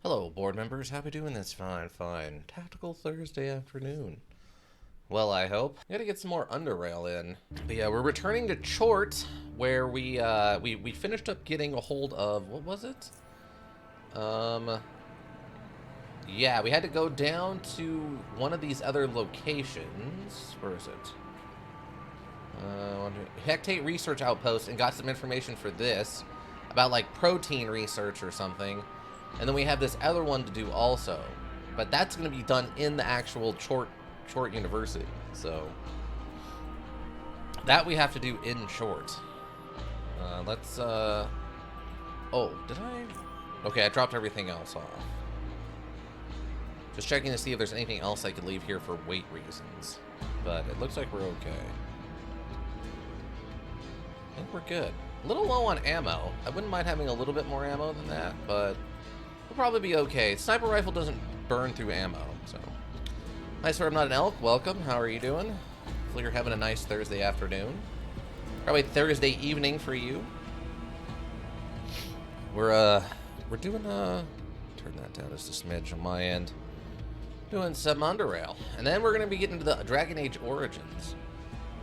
Hello, board members. How we doing this fine, fine Tactical Thursday afternoon? Well, I hope. I gotta get some more UnderRail in. But yeah, we're returning to Chort, where we finished up getting a hold of, what was it? Yeah, we had to go down to one of these other locations. Where is it? Hectate Research Outpost, and got some information for this about like protein research or something. And then we have this other one to do also, but that's going to be done in the actual Chort University. So that we have to do in Chort. Let's. Oh, did I? Okay, I dropped everything else off. Just checking to see if there's anything else I could leave here for weight reasons, but it looks like we're okay. I think we're good. A little low on ammo. I wouldn't mind having a little bit more ammo than that, but we'll probably be okay. Sniper rifle doesn't burn through ammo, so. Hi, sir, I'm not an elk. Welcome. How are you doing? Hopefully you're having a nice Thursday afternoon. Probably Thursday evening for you. We're doing, turn that down just a smidge on my end. Doing some UnderRail. And then we're going to be getting to the Dragon Age Origins.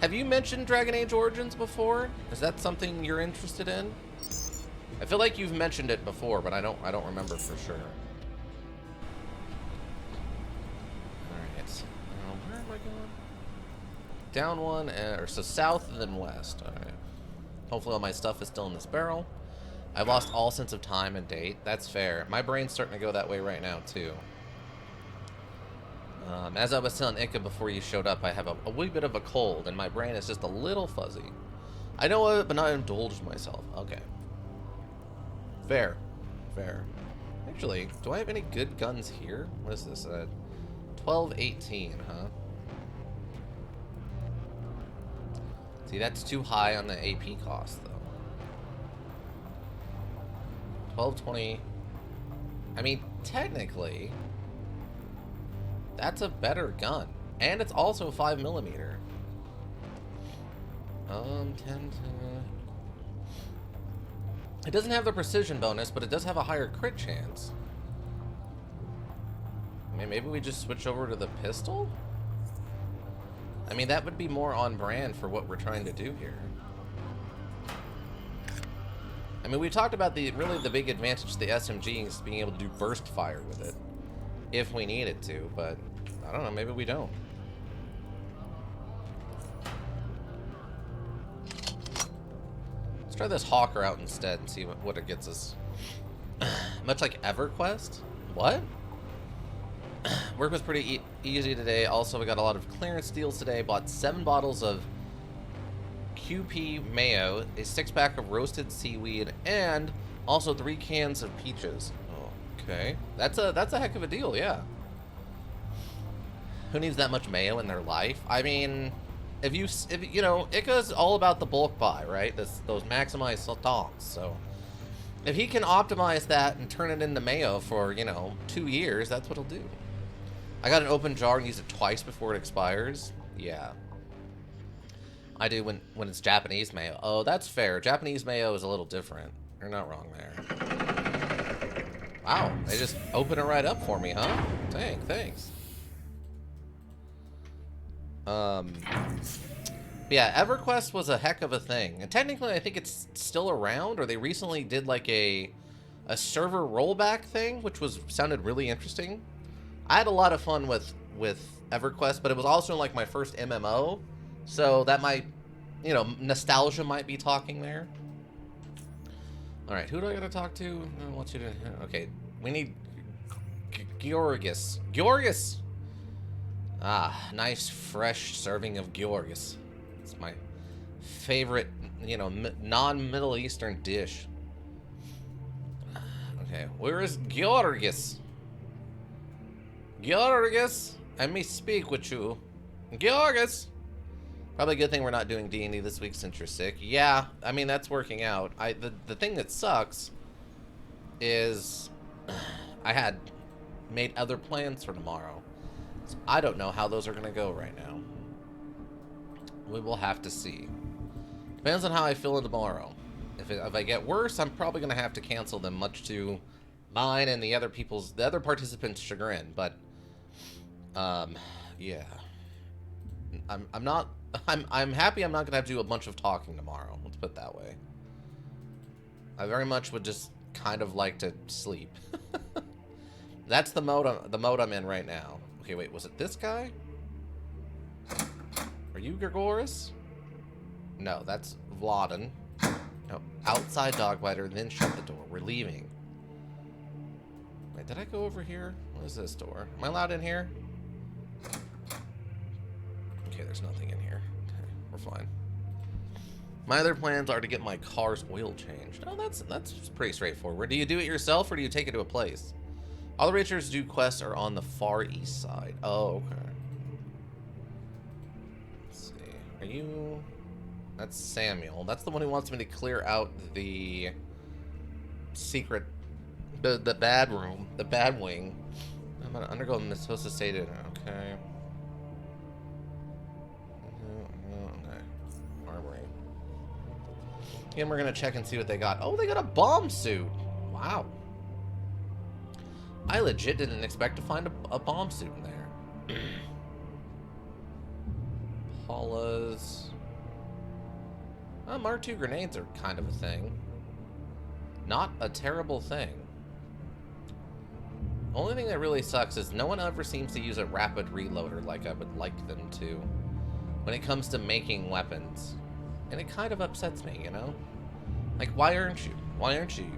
Have you mentioned Dragon Age Origins before? Is that something you're interested in? I feel like you've mentioned it before, but I don't remember for sure. Alright. Where am I going? Down one, or so south and then west. Alright. Hopefully all my stuff is still in this barrel. I've lost all sense of time and date. That's fair. My brain's starting to go that way right now, too. As I was telling Ika before you showed up, I have a wee bit of a cold, and my brain is just a little fuzzy. I know it, but not indulge myself. Okay. Fair. Fair. Actually, do I have any good guns here? What is this? 1218, huh? See, that's too high on the AP cost, though. 1220. I mean, technically, that's a better gun. And it's also 5mm. 10 to... It doesn't have the precision bonus, but it does have a higher crit chance. I mean, maybe we just switch over to the pistol? I mean, that would be more on brand for what we're trying to do here. I mean, we talked about really the big advantage to the SMG is being able to do burst fire with it. If we needed to, but I don't know, maybe we don't. Let's try this Hawker out instead and see what it gets us. Much like EverQuest? What? Work was pretty easy today. Also, we got a lot of clearance deals today. Bought 7 bottles of QP mayo, a 6-pack of roasted seaweed, and also 3 cans of peaches. Okay, that's a heck of a deal, yeah. Who needs that much mayo in their life? I mean, if you know, Ika's all about the bulk buy, right? Those maximized sultans. So if he can optimize that and turn it into mayo for, you know, 2 years, that's what he'll do. I got an open jar and use it twice before it expires. Yeah. I do when it's Japanese mayo. Oh, that's fair. Japanese mayo is a little different. You're not wrong there. Wow, they just open it right up for me, huh? Dang, thanks. Yeah, EverQuest was a heck of a thing. And technically, I think it's still around, or they recently did like a server rollback thing, which sounded really interesting. I had a lot of fun with EverQuest, but it was also like my first MMO, so that might, you know, nostalgia might be talking there. Alright, who do I gotta talk to? I want you to... Okay, we need... Georgis. Georgis! Ah, nice fresh serving of Georgis. It's my favorite, you know, non-Middle Eastern dish. Okay, where is Georgis? Georgis, I may speak with you. Georgis! Probably a good thing we're not doing D&D this week since you're sick. Yeah, I mean, that's working out. The thing that sucks is I had made other plans for tomorrow. So I don't know how those are going to go right now. We will have to see. Depends on how I feel tomorrow. If I get worse, I'm probably going to have to cancel them, much to mine and the other participants' chagrin, but yeah. I'm not I'm happy I'm not gonna have to do a bunch of talking tomorrow. Let's put it that way. I very much would just kind of like to sleep. That's the mode I'm in right now. Okay, wait, was it this guy? Are you Gregoris? No, that's Vladen. No, outside Dogbiter, then shut the door. We're leaving. Wait, did I go over here? What is this door? Am I allowed in here? Okay, there's nothing in here. Okay, we're fine. My other plans are to get my car's oil changed. Oh, that's pretty straightforward. Do you do it yourself or do you take it to a place? All the Rangers do quests are on the far east side. Oh, okay. Let's see. Are you... That's Samuel. That's the one who wants me to clear out the secret... The bad room. The bad wing. I'm gonna undergo the supposed to say to... Okay. Armory. And we're gonna check and see what they got. Oh, they got a bomb suit. Wow. I legit didn't expect to find a bomb suit in there. Paula's... Mark II grenades are kind of a thing. Not a terrible thing. Only thing that really sucks is no one ever seems to use a rapid reloader like I would like them to when it comes to making weapons. And it kind of upsets me, you know? Like, why aren't you? Why aren't you?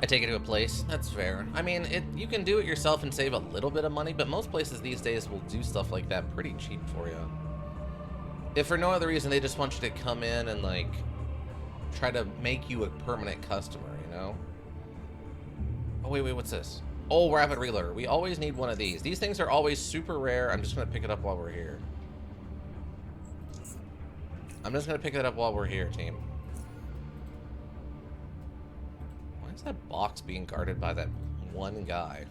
I take it to a place. That's fair. I mean, you can do it yourself and save a little bit of money, but most places these days will do stuff like that pretty cheap for you. If for no other reason, they just want you to come in and, like, try to make you a permanent customer, you know? Oh, wait, what's this? Oh, rapid reloader. We always need one of these. These things are always super rare. I'm just going to pick it up while we're here. I'm just going to pick it up while we're here, team. Why is that box being guarded by that one guy?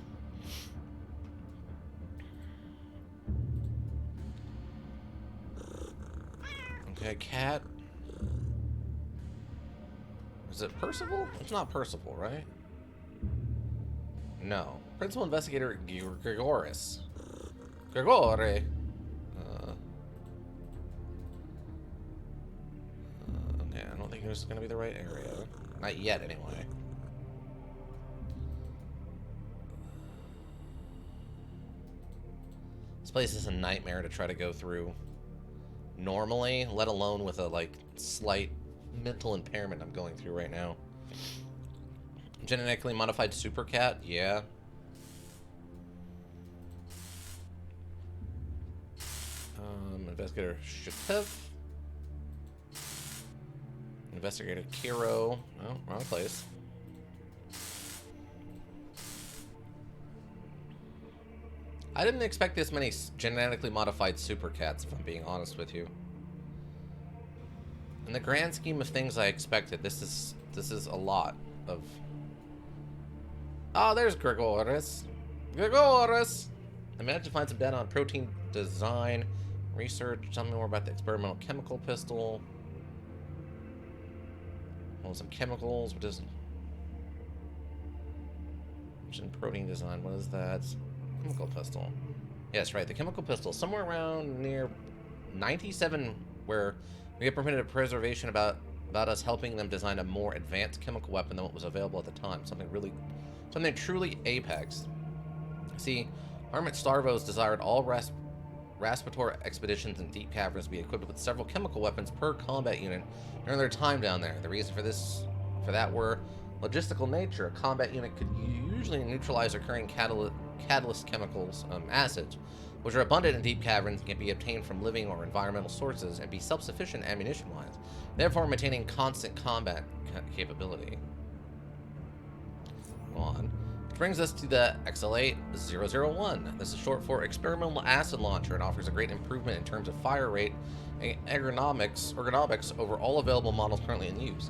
Okay, cat. Is it Percival? It's not Percival, right? No. Principal Investigator Gregoris. Gregore. Yeah, I don't think this is going to be the right area. Not yet, anyway. This place is a nightmare to try to go through normally, let alone with a, like, slight mental impairment I'm going through right now. Genetically modified super cat? Yeah. Investigator Shutev. Investigator Kiro. Oh, wrong place. I didn't expect this many genetically modified super cats, if I'm being honest with you. In the grand scheme of things I expected, this is a lot of... Oh, there's Gregoris. Gregoris! I managed to find some data on protein design, research, tell me more about the experimental chemical pistol. Well, some chemicals, what is... protein design, what is that? Chemical pistol. Yes, right, the chemical pistol. Somewhere around near 97, where we get permitted preservation about us helping them design a more advanced chemical weapon than what was available at the time. Something truly apex. See, Hermit Starvos desired all Raspator expeditions in deep caverns be equipped with several chemical weapons per combat unit during their time down there. The reason for that were logistical nature. A combat unit could usually neutralize occurring catalyst chemicals, acids, which are abundant in deep caverns and can be obtained from living or environmental sources and be self-sufficient ammunition-wise, therefore maintaining constant combat capability. Go on. Which brings us to the XL8-001. This is short for Experimental Acid Launcher and offers a great improvement in terms of fire rate and ergonomics over all available models currently in use.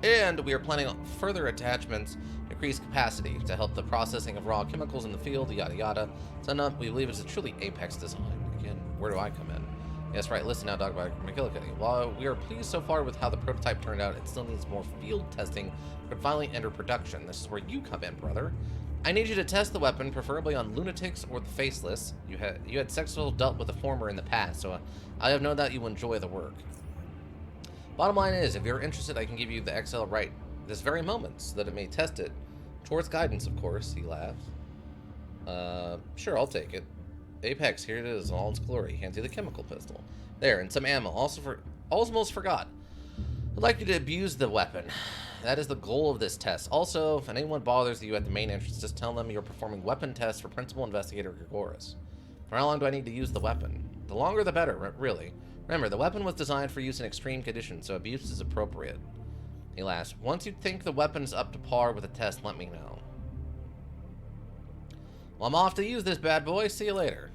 And we are planning on further attachments, increased capacity to help the processing of raw chemicals in the field, yada yada. So we believe it's a truly apex design. Again, where do I come in? Yes, right. Listen now, Dog McGillicuddy. While we are pleased so far with how the prototype turned out, it still needs more field testing but finally enter production. This is where you come in, brother. I need you to test the weapon, preferably on lunatics or the faceless. You had successfully dealt with the former in the past, so I have no doubt you will enjoy the work. Bottom line is, if you're interested, I can give you the XL right this very moment, so that it may test it. Towards guidance, of course, he laughs. Sure, I'll take it. Apex, here it is, all its glory. Hands you the chemical pistol. There, and some ammo. Almost forgot. I'd like you to abuse the weapon. That is the goal of this test. Also, if anyone bothers you at the main entrance, just tell them you're performing weapon tests for Principal Investigator Gregoris. For how long do I need to use the weapon? The longer the better, really. Remember, the weapon was designed for use in extreme conditions, so abuse is appropriate. He laughs. Once you think the weapon's up to par with the test, let me know. Well, I'm off to use this bad boy. See you later.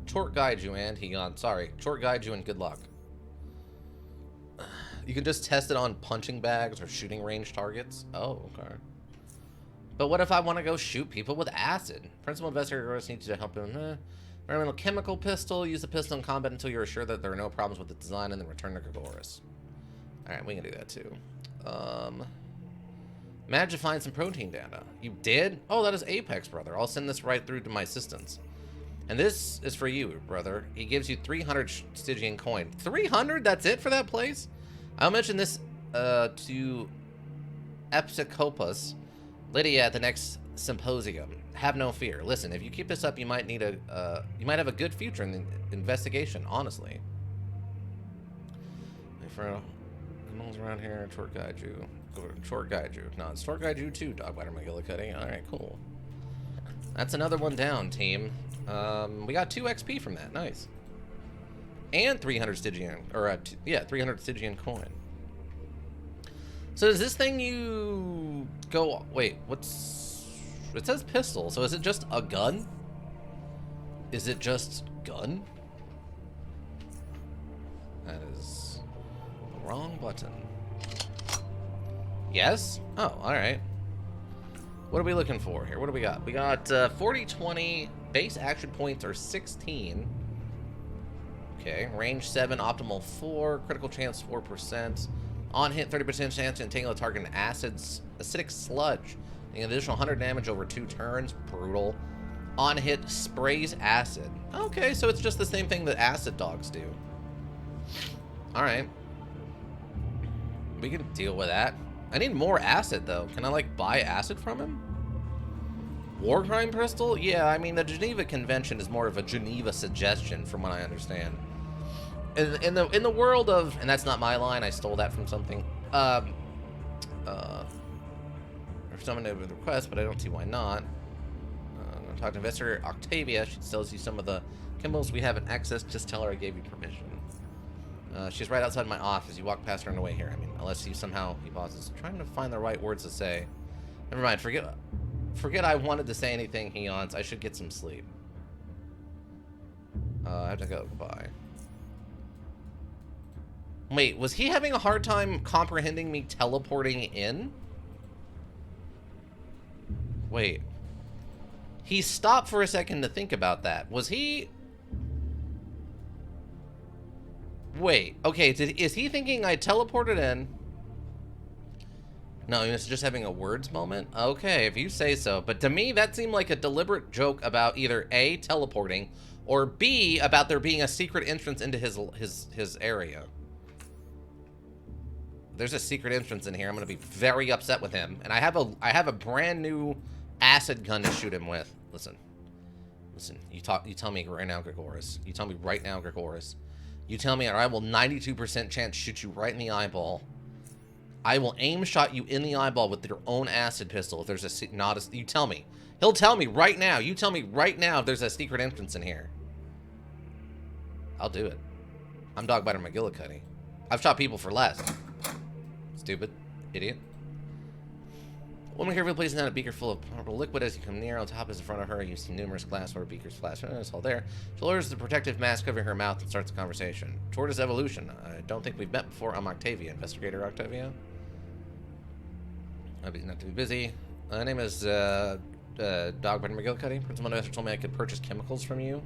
Chort guide you, and he gone. Sorry. Chort guide you, and good luck. You can just test it on punching bags or shooting range targets. Oh, okay. But what if I want to go shoot people with acid? Principal Investigator needs you to help him. Experimental chemical pistol. Use the pistol in combat until you're sure that there are no problems with the design, and then return to Gregoris. Alright, we can do that too. Managed to find some protein data. You did? Oh, that is Apex, brother. I'll send this right through to my assistants. And this is for you, brother. He gives you 300 Stygian coin. 300? That's it for that place? I'll mention this to Epsicopas, Lydia at the next symposium. Have no fear. Listen, if you keep this up, you might need you might have a good future in the investigation. Honestly. For animals around here, Chort guide you. Chort guide you. No, it's Chort guide you too, Dogbiter McGillicuddy. All right, cool. That's another one down, team. We got 2 XP from that. Nice. And 300 Stygian, or yeah, 300 Stygian coin. So does this thing you go? Wait, what's? It says pistol. So is it just a gun? Is it just gun? That is the wrong button. Yes. Oh, all right. What are we looking for here? What do we got? We got 40, 20. Base action points are 16. Okay, range 7, optimal 4, critical chance 4%, on hit 30% chance to entangle a target in acidic sludge, an additional 100 damage over 2 turns, brutal. On hit sprays acid. Okay, so it's just the same thing that acid dogs do. All right, we can deal with that. I need more acid though. Can I like buy acid from him? War crime pistol? Yeah, I mean the Geneva Convention is more of a Geneva suggestion, from what I understand. In the world of, and that's not my line, I stole that from something. Or someone to request, but I don't see why not. Talk to Investigator Octavia. She tells you some of the chemicals we have in excess. Just tell her I gave you permission. She's right outside my office. You walk past her on the way here. I mean, unless you somehow, he pauses, trying to find the right words to say. Never mind. Forget I wanted to say anything, he yawns. I should get some sleep. I have to go. Goodbye. Wait, was he having a hard time comprehending me teleporting in? Wait. He stopped for a second to think about that. Was he... Wait, okay, is he thinking I teleported in? No, he was just having a words moment? Okay, if you say so. But to me, that seemed like a deliberate joke about either A, teleporting, or B, about there being a secret entrance into his area. There's a secret entrance in here. I'm gonna be very upset with him. And I have a brand new acid gun to shoot him with. Listen. You tell me right now, Gregoris. You tell me right now, Gregoris. You tell me, or I will 92% chance shoot you right in the eyeball. I will aim shot you in the eyeball with your own acid pistol if there's a you tell me. He'll tell me right now. You tell me right now if there's a secret entrance in here. I'll do it. I'm Dogbiter McGillicuddy. I've shot people for less. Stupid. Idiot. Woman carefully places down a beaker full of purple liquid. As you come near, on top is in front of her. You see numerous glassware beakers flash. It's all there. She lowers the protective mask covering her mouth and starts the conversation. Toward evolution. I don't think we've met before. I'm Octavia. Investigator Octavia. I'd be not to be busy. My name is Dogbiter McGillicuddy. Principal Investor told me I could purchase chemicals from you.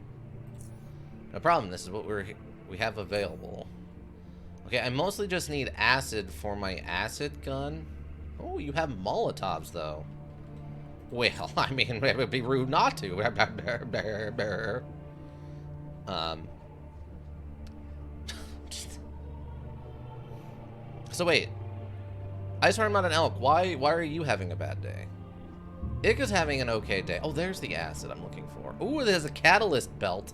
No problem. This is what we we have available. Okay, I mostly just need acid for my acid gun. Oh, you have Molotovs, though. Well, I mean, it would be rude not to. So wait. I swear I'm not an elk. Why are you having a bad day? Ika's having an okay day. Oh, there's the acid I'm looking for. Ooh, there's a catalyst belt.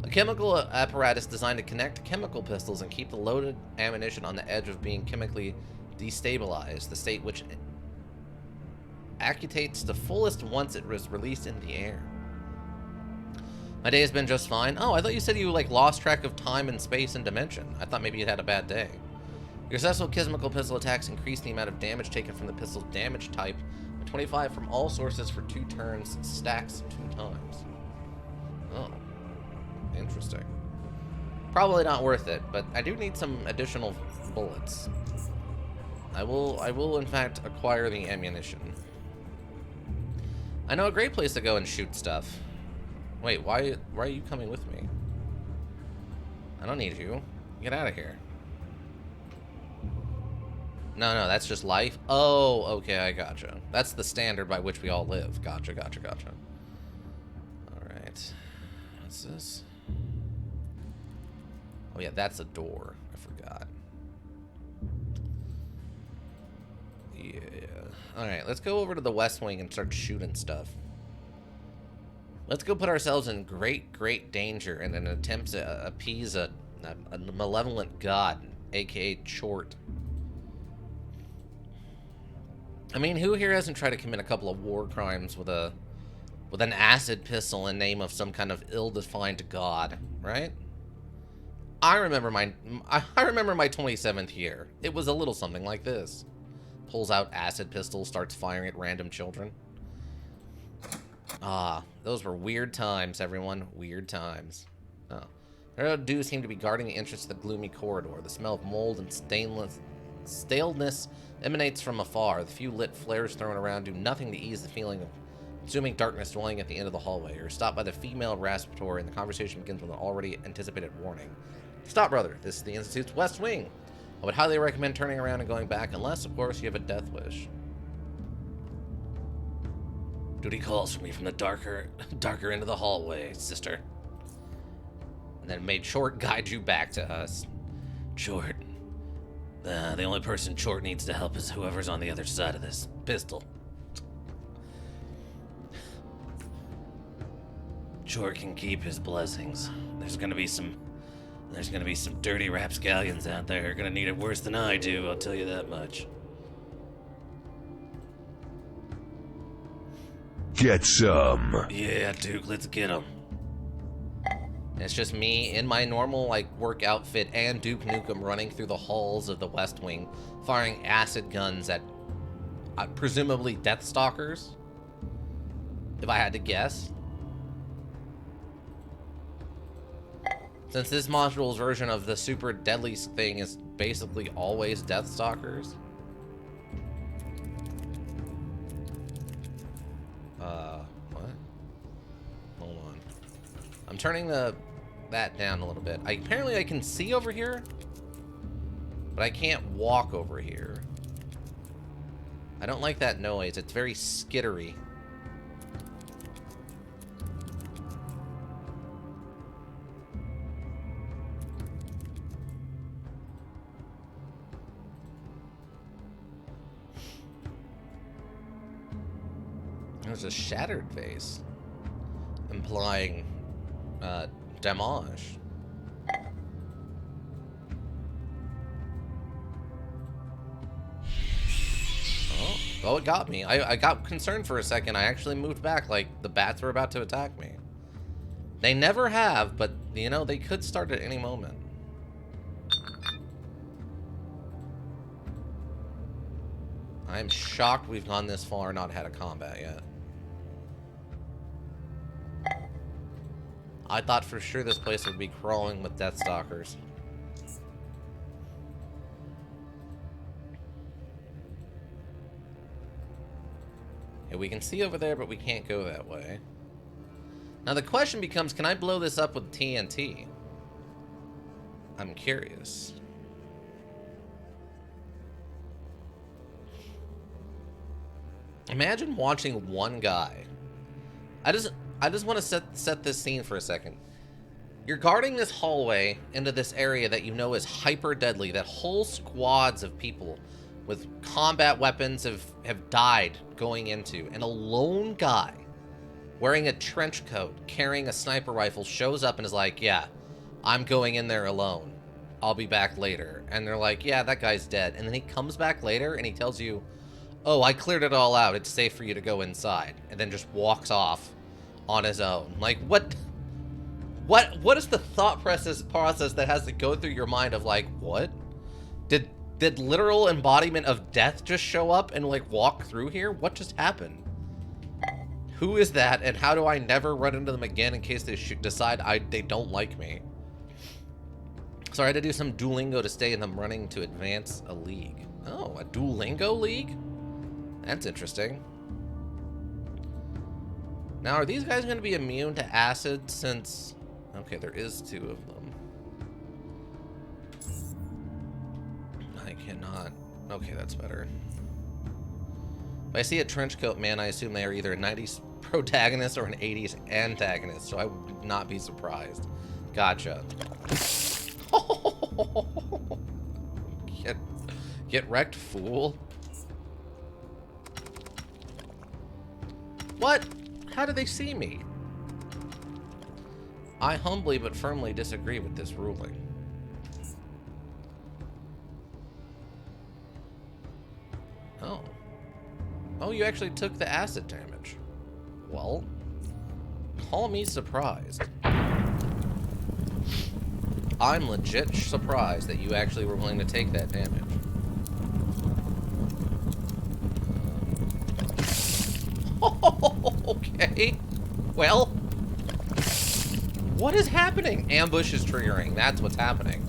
A chemical apparatus designed to connect chemical pistols and keep the loaded ammunition on the edge of being chemically destabilized, the state which acutates to fullest once it was released in the air. My day has been just fine. Oh, I thought you said you, like, lost track of time and space and dimension. I thought maybe you'd had a bad day. Your successful chemical pistol attacks increase the amount of damage taken from the pistol's damage type by 25 from all sources for 2 turns, stacks 2 times. Oh. Interesting. Probably not worth it, but I do need some additional bullets. I will in fact acquire the ammunition. I know a great place to go and shoot stuff. Wait, why are you coming with me? I don't need you. Get out of here. No, that's just life. Oh, okay, I gotcha. That's the standard by which we all live. Gotcha. Alright. What's this? Oh yeah, that's a door. I forgot. Yeah. Alright, let's go over to the West Wing and start shooting stuff. Let's go put ourselves in great danger in an attempt to appease a malevolent god, aka Tchort. I mean, who here hasn't tried to commit a couple of war crimes with an acid pistol in name of some kind of ill-defined god, right? I remember my 27th year. It was a little something like this. Pulls out acid pistol, starts firing at random children. Ah, those were weird times, everyone. Weird times. Oh. There do seem to be guarding the entrance to the gloomy corridor. The smell of mold and staleness emanates from afar. The few lit flares thrown around do nothing to ease the feeling of consuming darkness dwelling at the end of the hallway. You're stopped by the female raptor, and the conversation begins with an already anticipated warning. Stop, brother. This is the Institute's West Wing. I would highly recommend turning around and going back, unless, of course, you have a death wish. Duty calls for me from the darker end of the hallway, sister. And then made Tchort guide you back to us. Tchort. The only person Tchort needs to help is whoever's on the other side of this pistol. Tchort can keep his blessings. There's gonna be some dirty rapscallions out there who are gonna need it worse than I do, I'll tell you that much. Get some. Yeah, Duke, let's get them. It's just me in my normal, like, work outfit and Duke Nukem running through the halls of the West Wing, firing acid guns at, presumably, Deathstalkers. If I had to guess. Since this module's version of the super deadly thing is basically always Deathstalkers. What? Hold on. I'm turning that down a little bit. Apparently I can see over here, but I can't walk over here. I don't like that noise. It's very skittery. There's a shattered vase, implying damage. Oh, it got me. I got concerned for a second. I actually moved back like the bats were about to attack me. They never have, but, you know, they could start at any moment. I'm shocked we've gone this far and not had a combat yet. I thought for sure this place would be crawling with Deathstalkers. Yeah, we can see over there, but we can't go that way. Now the question becomes, can I blow this up with TNT? I'm curious. Imagine watching one guy. I just want to set this scene for a second. You're guarding this hallway into this area that you know is hyper deadly, that whole squads of people with combat weapons have died going into, and a lone guy wearing a trench coat, carrying a sniper rifle, shows up and is like, yeah, I'm going in there alone. I'll be back later. And they're like, yeah, that guy's dead. And then he comes back later and he tells you, oh, I cleared it all out. It's safe for you to go inside. And then just walks off on his own. Like, what is the thought process that has to go through your mind of like, what? Did literal embodiment of death just show up and like walk through here? What just happened? Who is that, and how do I never run into them again in case they decide they don't like me? So I had to do some Duolingo to stay in them running to advance a league. Oh, a Duolingo league? That's interesting. Now, are these guys going to be immune to acid since... Okay, there is 2 of them. I cannot... Okay, that's better. If I see a trench coat man, I assume they are either a 90s protagonist or an 80s antagonist, so I would not be surprised. Gotcha. Get wrecked, fool. What? How do they see me? I humbly but firmly disagree with this ruling. Oh. Oh, you actually took the acid damage. Well, call me surprised. I'm legit surprised that you actually were willing to take that damage. Okay. Well, what is happening? Ambush is triggering. That's what's happening.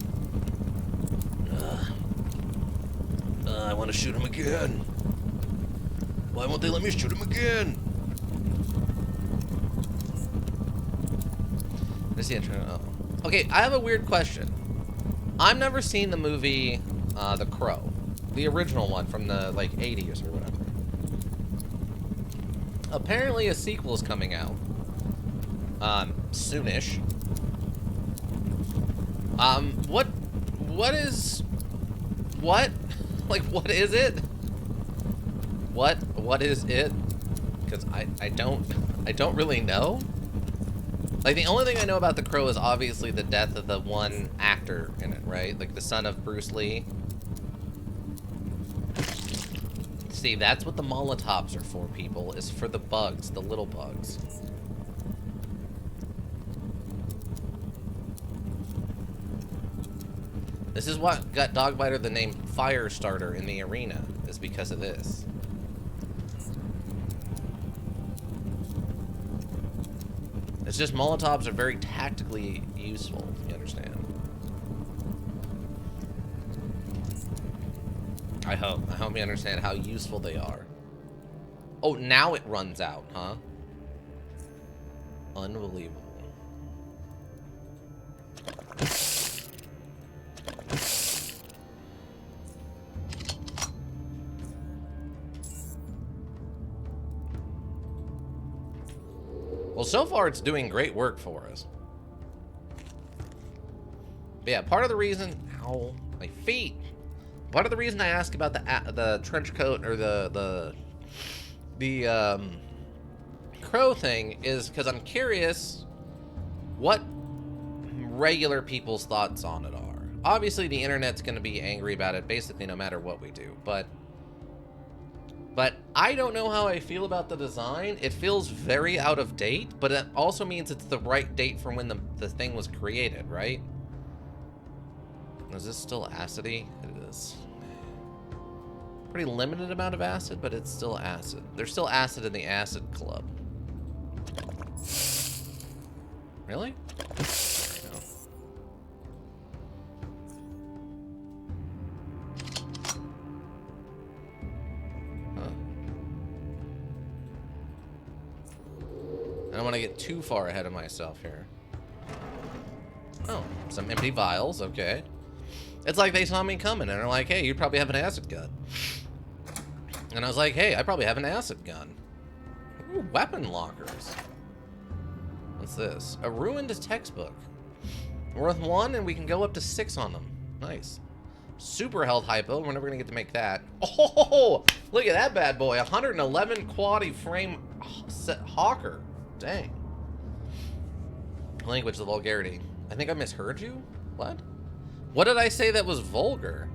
I want to shoot him again. Why won't they let me shoot him again? Let's see. Oh. Okay, I have a weird question. I've never seen the movie The Crow, the original one from the like 80s or whatever. Apparently, a sequel is coming out soonish. What is like what is it? What is it? Because I don't really know. Like, the only thing I know about The Crow is obviously the death of the one actor in it, right? Like, the son of Bruce Lee. See, that's what the Molotovs are for, people, is for the bugs, the little bugs. This is what got Dogbiter the name Firestarter in the arena, is because of this. It's just Molotovs are very tactically useful, you understand? I hope you understand how useful they are. Oh, now it runs out, huh? Unbelievable. Well, so far it's doing great work for us. But yeah, part of the reason... Ow, my feet! Part of the reason I ask about the trench coat or the crow thing is because I'm curious what regular people's thoughts on it are. Obviously, the internet's going to be angry about it basically no matter what we do, but I don't know how I feel about the design. It feels very out of date, but it also means it's the right date from when the thing was created, right? Is this still acidy? It is. Pretty limited amount of acid, but it's still acid. There's still acid in the acid club. Really? No. Huh. I don't want to get too far ahead of myself here. Oh. Some empty vials, okay. It's like they saw me coming and they're like, hey, you probably have an acid gun. And I was like, hey, I probably have an acid gun. Ooh, weapon lockers. What's this? A ruined textbook. Worth 1 and we can go up to 6 on them. Nice. Super health hypo. We're never going to get to make that. Oh, look at that bad boy. 111 quality frame hawker. Dang. Language of vulgarity. I think I misheard you? What? What did I say that was vulgar?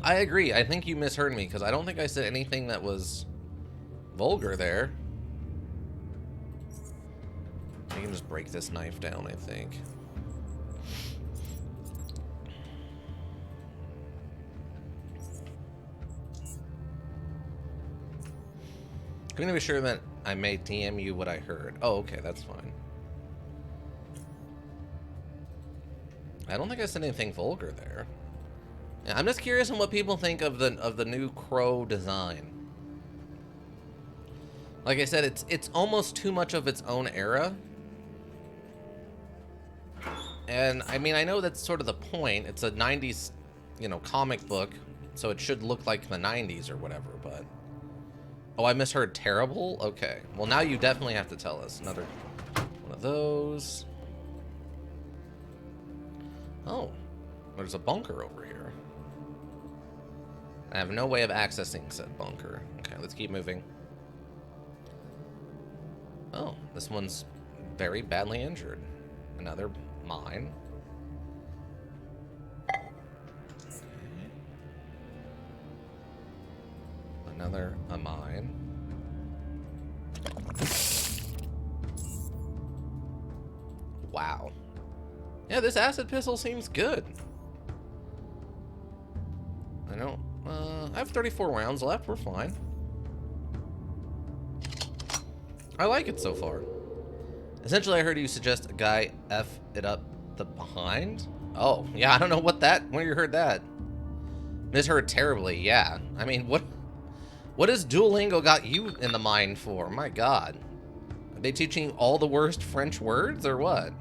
I agree. I think you misheard me because I don't think I said anything that was vulgar there. I can just break this knife down, I think. I'm gonna be sure that I may DM you what I heard. Oh, okay, that's fine. I don't think I said anything vulgar there. Yeah, I'm just curious on what people think of the new crow design. Like I said, it's almost too much of its own era. And I mean, I know that's sort of the point. It's a 90s, you know, comic book, so it should look like the 90s or whatever, but... Oh, I misheard terrible? Okay. Well, now you definitely have to tell us. Another one of those. Oh, there's a bunker over here. I have no way of accessing said bunker. Okay, let's keep moving. Oh, this one's very badly injured. Another mine. Okay. Another a mine. Wow. Yeah, this acid pistol seems good. I don't. I have 34 rounds left. We're fine. I like it so far. Essentially, I heard you suggest a guy F it up the behind. Oh, yeah, I don't know what that, when you heard that. Misheard terribly, yeah. I mean, what has Duolingo got you in the mind for? My God. Are they teaching all the worst French words or what?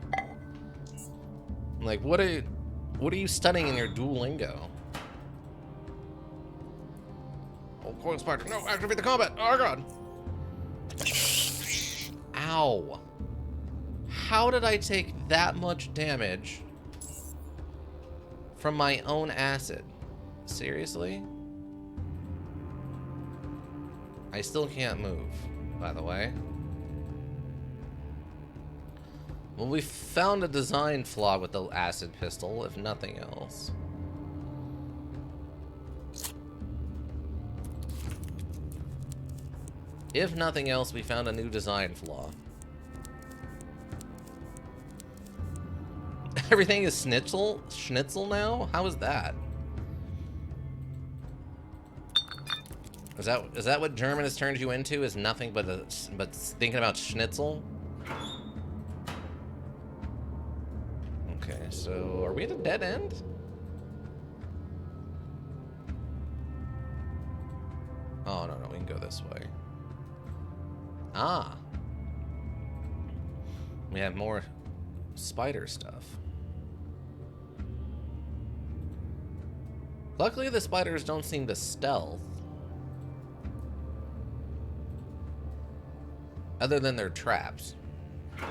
Like, what are you studying in your Duolingo? Oh, coil spark. No, activate the combat. Oh, God. Ow. How did I take that much damage from my own acid? Seriously? I still can't move, by the way. Well, we found a design flaw with the acid pistol, if nothing else. If nothing else, we found a new design flaw. Everything is schnitzel now? How is that? Is that what German has turned you into? Is nothing but thinking about schnitzel? Okay, so are we at a dead end? Oh no, we can go this way. Ah. We have more spider stuff. Luckily, the spiders don't seem to stealth. Other than their traps.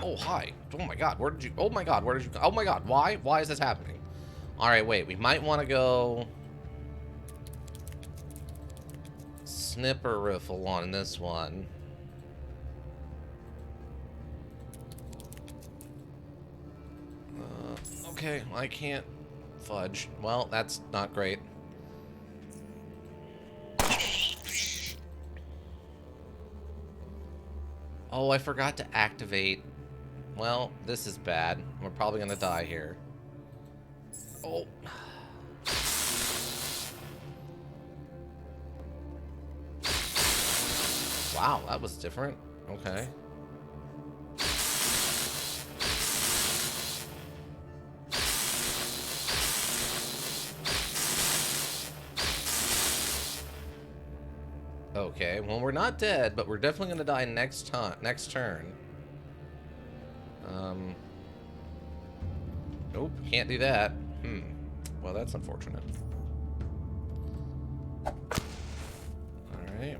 Oh, hi. Oh my God, where did you... Oh my God, where did you... Oh my God, why? Why is this happening? Alright, wait, we might want to go... Snipper riffle on this one. Okay, I can't fudge. Well, that's not great. Oh, I forgot to activate. Well, this is bad. We're probably gonna die here. Oh. Wow, that was different. Okay. Okay, well, we're not dead, but we're definitely gonna die next turn. Nope, can't do that. Well, that's unfortunate. Alright.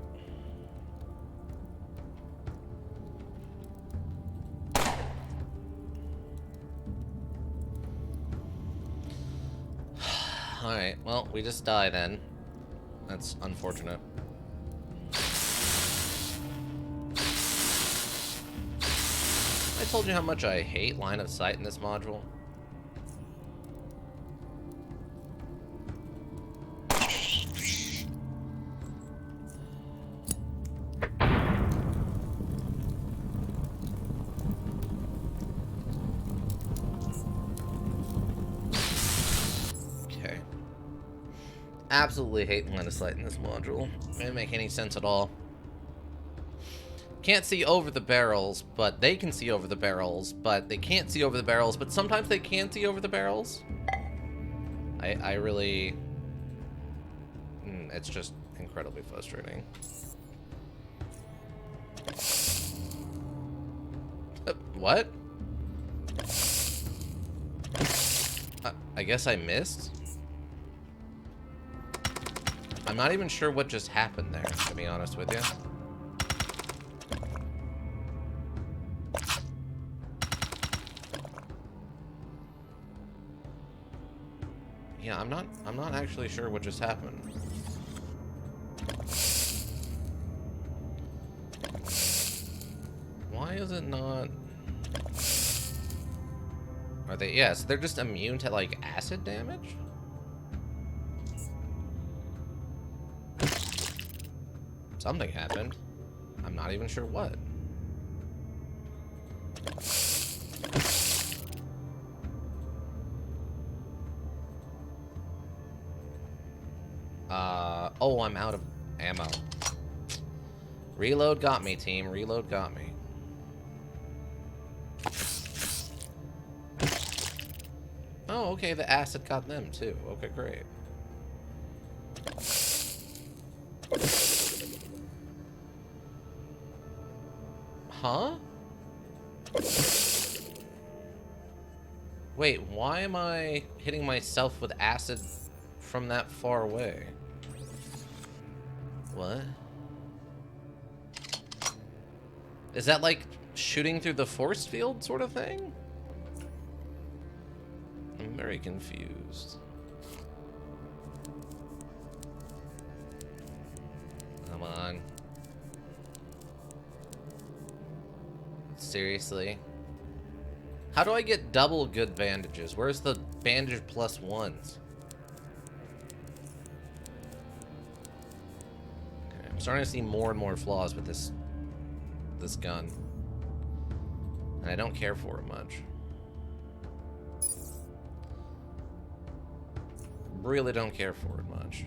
Alright, well, we just die then. That's unfortunate. I told you how much I hate line of sight in this module. Okay. Absolutely hate line of sight in this module. Didn't make any sense at all. Can't see over the barrels, but they can see over the barrels, but they can't see over the barrels, but sometimes they can see over the barrels. I really... it's just incredibly frustrating. What? I guess I missed? I'm not even sure what just happened there, to be honest with you. Yeah, I'm not actually sure what just happened. Why is it not? Are they? Yes, they're just immune to like acid damage? Something happened. I'm not even sure what. Oh, I'm out of ammo. Reload got me, team. Reload got me. Oh, okay, the acid got them too. Okay, great. Huh? Wait, why am I hitting myself with acid from that far away? What? Is that like shooting through the force field sort of thing? I'm very confused. Come on. Seriously? How do I get double good bandages? Where's the bandage plus ones? Okay, I'm starting to see more and more flaws with this gun. And I don't care for it much. Really don't care for it much.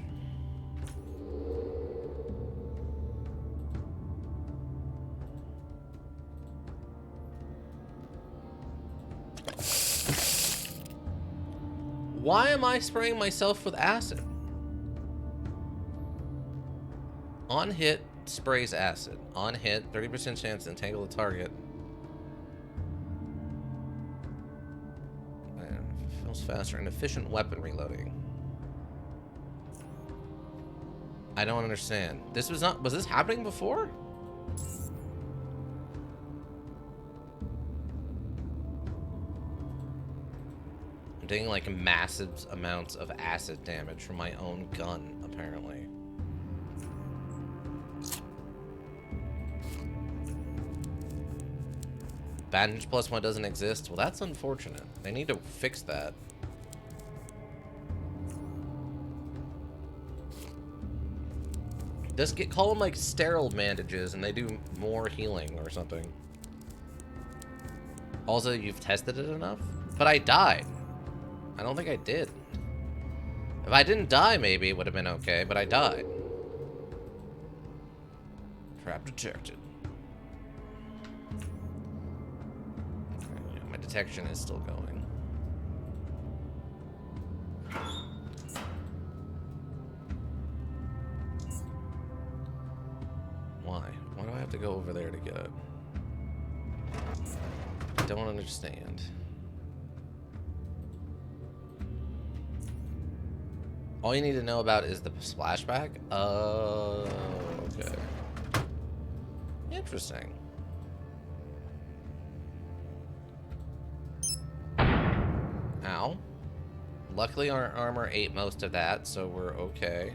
Why am I spraying myself with acid? On hit, sprays acid. On hit, 30% chance to entangle the target. Man, feels faster. And efficient weapon reloading. I don't understand. This was not... Was this happening before? I'm taking like massive amounts of acid damage from my own gun, apparently. Bandage plus one doesn't exist. Well, that's unfortunate. They need to fix that. Just call them like sterile bandages and they do more healing or something. Also, you've tested it enough? But I died. I don't think I did. If I didn't die, maybe it would have been okay, but I died. Trap detected. Okay, my detection is still going. have to go over there to get it? I don't understand. All you need to know about is the splashback? Oh, okay. Interesting. Ow. Luckily our armor ate most of that, so we're okay.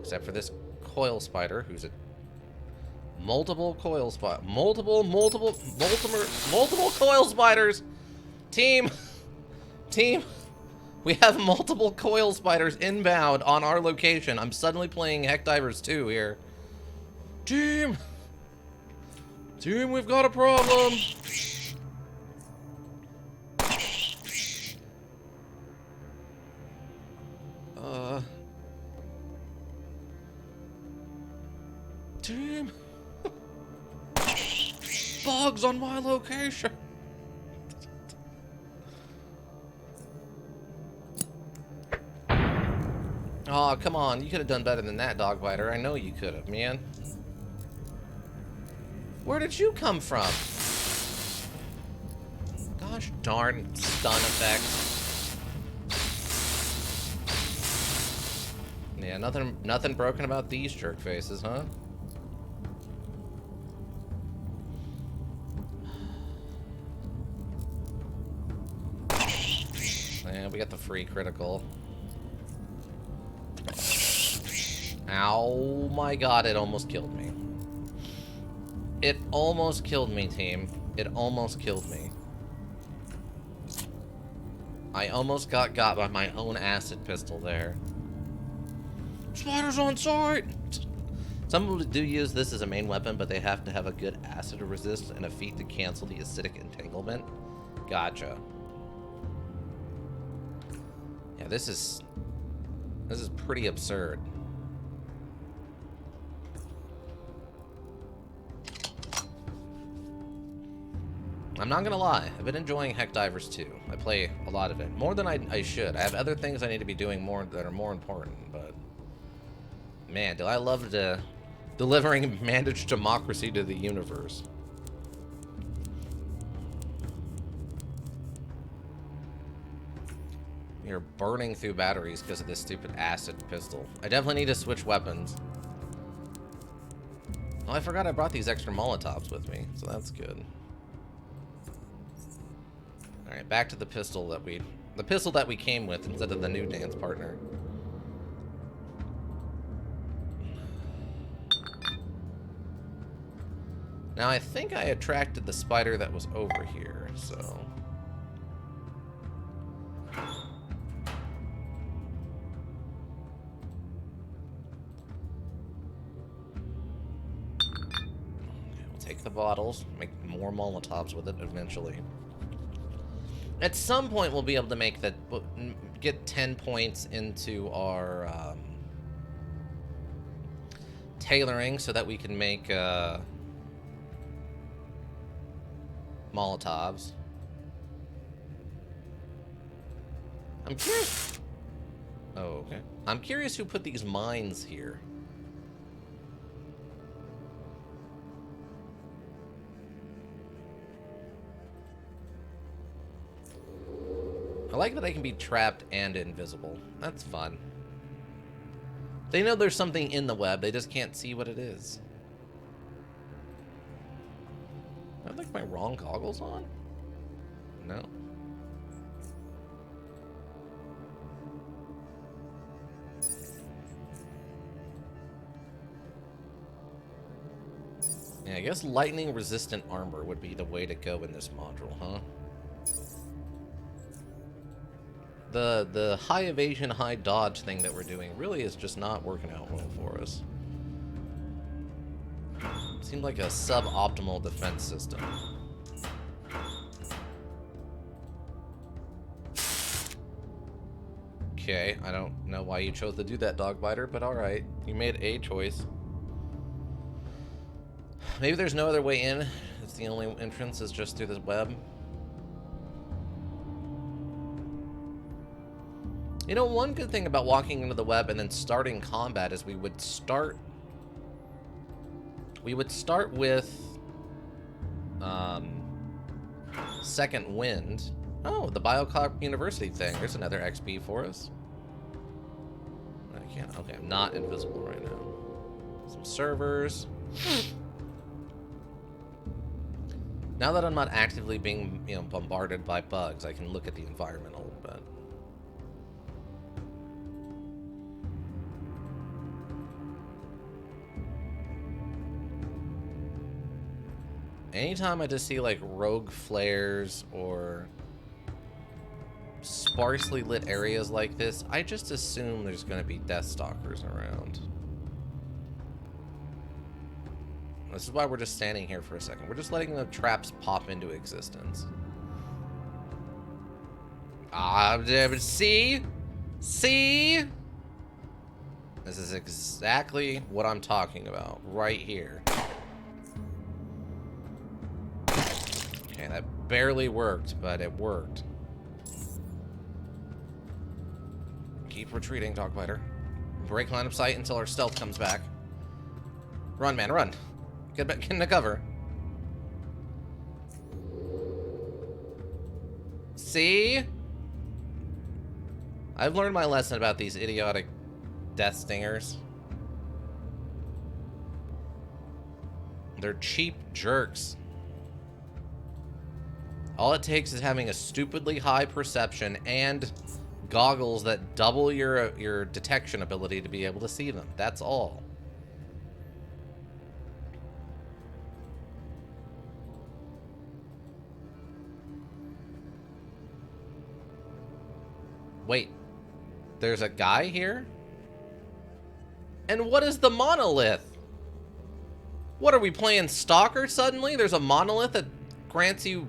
Except for this coil spider, who's a multiple coil spot. Multiple coil spiders! Team! Team! We have multiple coil spiders inbound on our location. I'm suddenly playing Heck Divers 2 here. Team! Team, we've got a problem! Team! Bugs on my location! Oh, come on. You could have done better than that, Dogbiter. I know you could have, man. Where did you come from? Gosh darn stun effect. Yeah, nothing broken about these jerk faces, huh? Yeah, we got the free critical. Ow, my god, it almost killed me. It almost killed me, team. It almost killed me. I almost got by my own acid pistol there. Spiders on site! Some people do use this as a main weapon, but they have to have a good acid resist and a feat to cancel the acidic entanglement. Gotcha. Yeah, this is pretty absurd. I'm not gonna lie, I've been enjoying Heck Divers 2. I play a lot of it. More than I should. I have other things I need to be doing more that are more important, but man, do I love delivering managed democracy to the universe. You're burning through batteries because of this stupid acid pistol. I definitely need to switch weapons. Oh, I forgot I brought these extra Molotovs with me, so that's good. Alright, back to the pistol that we came with instead of the new dance partner. Now I think I attracted the spider that was over here, so we'll take the bottles, make more Molotovs with it eventually. At some point, we'll be able to make that, get 10 points into our tailoring so that we can make Molotovs. I'm curious. Oh, okay. I'm curious who put these mines here. I like that I can be trapped and invisible. That's fun. They know there's something in the web, they just can't see what it is. I have like my wrong goggles on? No. Yeah, I guess lightning resistant armor would be the way to go in this module, huh? The high evasion, high dodge thing that we're doing really is just not working out well for us. Seemed like a suboptimal defense system. Okay, I don't know why you chose to do that, Dogbiter, but alright. You made a choice. Maybe there's no other way in. It's the only entrance is just through this web. You know, one good thing about walking into the web and then starting combat is we would start We would start with Second Wind. Oh, the Biocop University thing. There's another XP for us. I can't. Okay, I'm not invisible right now. Some servers. Now that I'm not actively being, bombarded by bugs, I can look at the environment a little bit. Anytime I just see like rogue flares or sparsely lit areas like this, I just assume there's going to be Deathstalkers around. This is why we're just standing here for a second. We're just letting the traps pop into existence. See? See? This is exactly what I'm talking about right here. Okay, that barely worked, but it worked. Keep retreating, Dogbiter. Break line of sight until our stealth comes back. Run, man, run. Get back into cover. See? I've learned my lesson about these idiotic death stingers. They're cheap jerks. All it takes is having a stupidly high perception and goggles that double your detection ability to be able to see them. That's all. Wait, there's a guy here? And what is the monolith? What, are we playing Stalker suddenly? There's a monolith that grants you,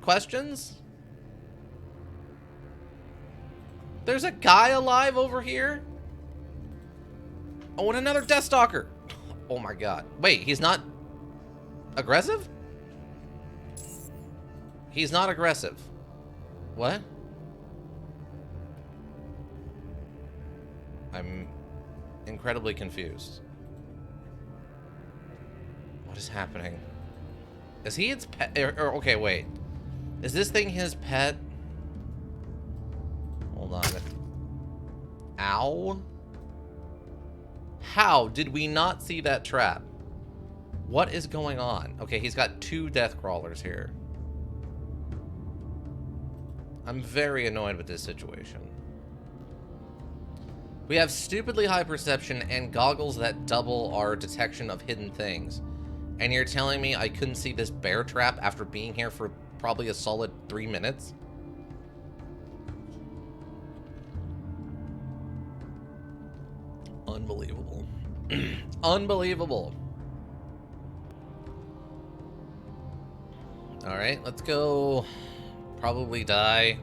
questions? There's a guy alive over here? Oh, and another Deathstalker. Oh my god. Wait, he's not aggressive? He's not aggressive. What? I'm incredibly confused. What is happening? Is he its pet? Okay, wait. Is this thing his pet? Hold on. Ow. How did we not see that trap? What is going on? Okay, he's got 2 death crawlers here. I'm very annoyed with this situation. We have stupidly high perception and goggles that double our detection of hidden things. And you're telling me I couldn't see this bear trap after being here for probably a solid 3 minutes? Unbelievable. Unbelievable. Alright, let's go. Probably die.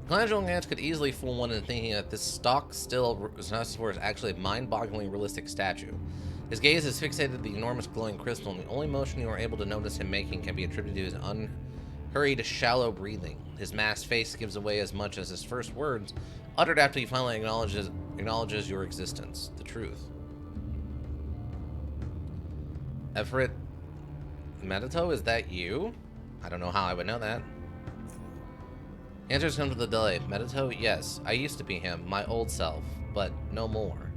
Colangelo Lance could easily fool one into thinking that this stock still is actually a mind-bogglingly realistic statue. His gaze is fixated to the enormous glowing crystal, and the only motion you are able to notice him making can be attributed to his unhurried, shallow breathing. His masked face gives away as much as his first words, uttered after he finally acknowledges your existence, the truth. Everett Medito, is that you? I don't know how I would know that. Answers come to the delay. Medito, yes, I used to be him, my old self, but no more.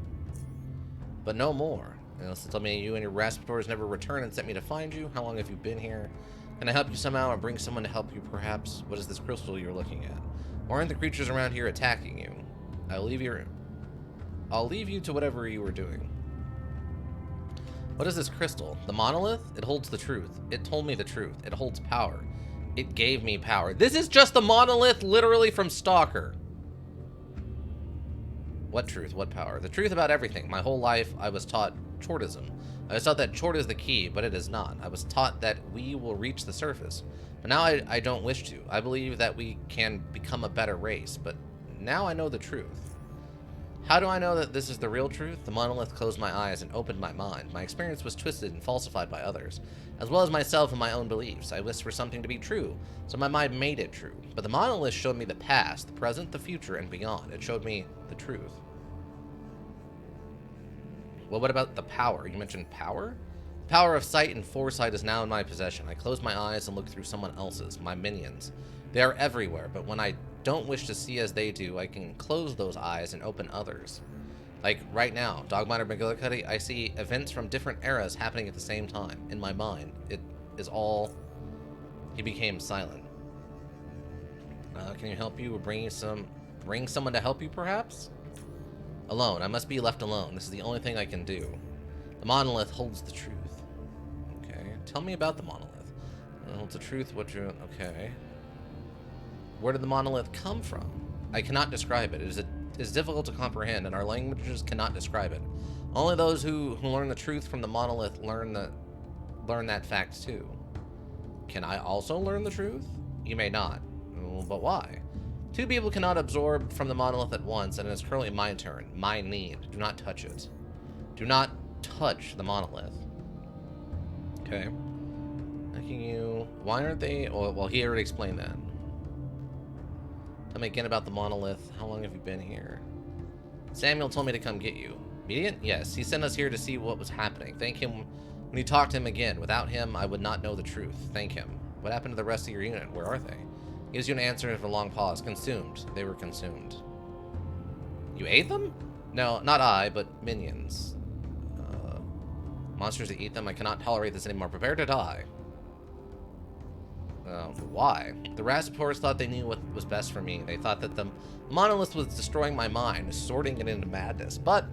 But no more. Unless they tell me you and your Raspator's never returned and sent me to find you. How long have you been here? Can I help you somehow or bring someone to help you perhaps? What is this crystal you're looking at? Or aren't the creatures around here attacking you? I'll leave you to whatever you were doing. What is this crystal? The monolith? It holds the truth. It told me the truth. It holds power. It gave me power. This is just the monolith literally from Stalker. What truth? What power? The truth about everything. My whole life, I was taught tchortism. I was taught that tchort is the key, but it is not. I was taught that we will reach the surface. But now I don't wish to. I believe that we can become a better race, but now I know the truth. How do I know that this is the real truth? The monolith closed my eyes and opened my mind. My experience was twisted and falsified by others, as well as myself and my own beliefs. I wished for something to be true, so my mind made it true. But the monolith showed me the past, the present, the future, and beyond. It showed me the truth. Well, what about the power? You mentioned power? Power of sight and foresight is now in my possession. I close my eyes and look through someone else's, my minions. They are everywhere, but when I don't wish to see as they do, I can close those eyes and open others. Like right now, Dogminer McGillicuddy, I see events from different eras happening at the same time. In my mind, it is all... He became silent. Can you help you or bring someone to help you, perhaps? Alone. I must be left alone. This is the only thing I can do. The monolith holds the truth. Okay. Tell me about the monolith. It holds the truth. Okay. Where did the monolith come from? I cannot describe it. It is difficult to comprehend, and our languages cannot describe it. Only those who learn the truth from the monolith learn that fact too. Can I also learn the truth? You may not. But why? Two people cannot absorb from the monolith at once, and it is currently my turn. My need. Do not touch it. Do not touch the monolith. Okay. Why aren't they... Oh, well, he already explained that. Tell me again about the monolith. How long have you been here? Samuel told me to come get you. Immediate? Yes. He sent us here to see what was happening. Thank him when you talk to him again. Without him, I would not know the truth. Thank him. What happened to the rest of your unit? Where are they? He gives you an answer after a long pause. Consumed. They were consumed. You ate them? No, not I, but minions. Monsters that eat them. I cannot tolerate this anymore. Prepare to die. Why? The Rasapors thought they knew what was best for me. They thought that the monolith was destroying my mind, sorting it into madness. But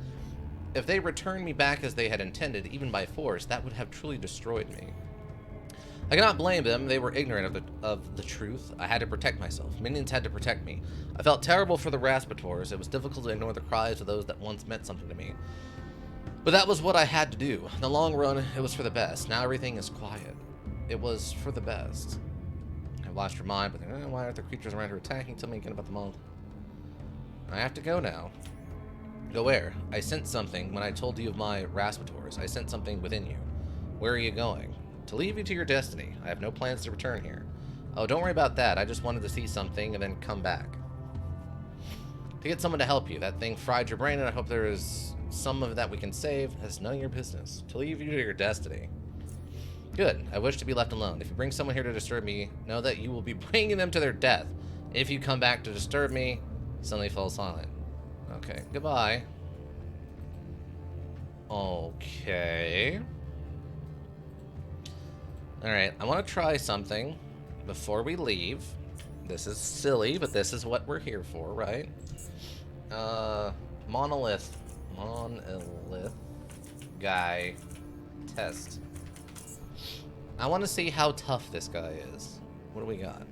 if they returned me back as they had intended, even by force, that would have truly destroyed me. I cannot blame them. They were ignorant of the truth. I had to protect myself. Minions had to protect me. I felt terrible for the Rasapors. It was difficult to ignore the cries of those that once meant something to me. But that was what I had to do. In the long run, it was for the best. Now everything is quiet. It was for the best. I've lost your mind, but why aren't there creatures around here attacking? Tell me again about the monolith. I have to go now. Go where? I sent something when I told you of my Rasapors. I sent something within you. Where are you going? To leave you to your destiny. I have no plans to return here. Oh, don't worry about that. I just wanted to see something and then come back. To get someone to help you. That thing fried your brain, and I hope there is some of that we can save. That's none of your business. To leave you to your destiny. Good. I wish to be left alone. If you bring someone here to disturb me, know that you will be bringing them to their death. If you come back to disturb me, suddenly fall silent. Okay. Goodbye. Okay. Alright, I want to try something before we leave. This is silly, but this is what we're here for, right? Monolith guy test. I want to see how tough this guy is. What do we got?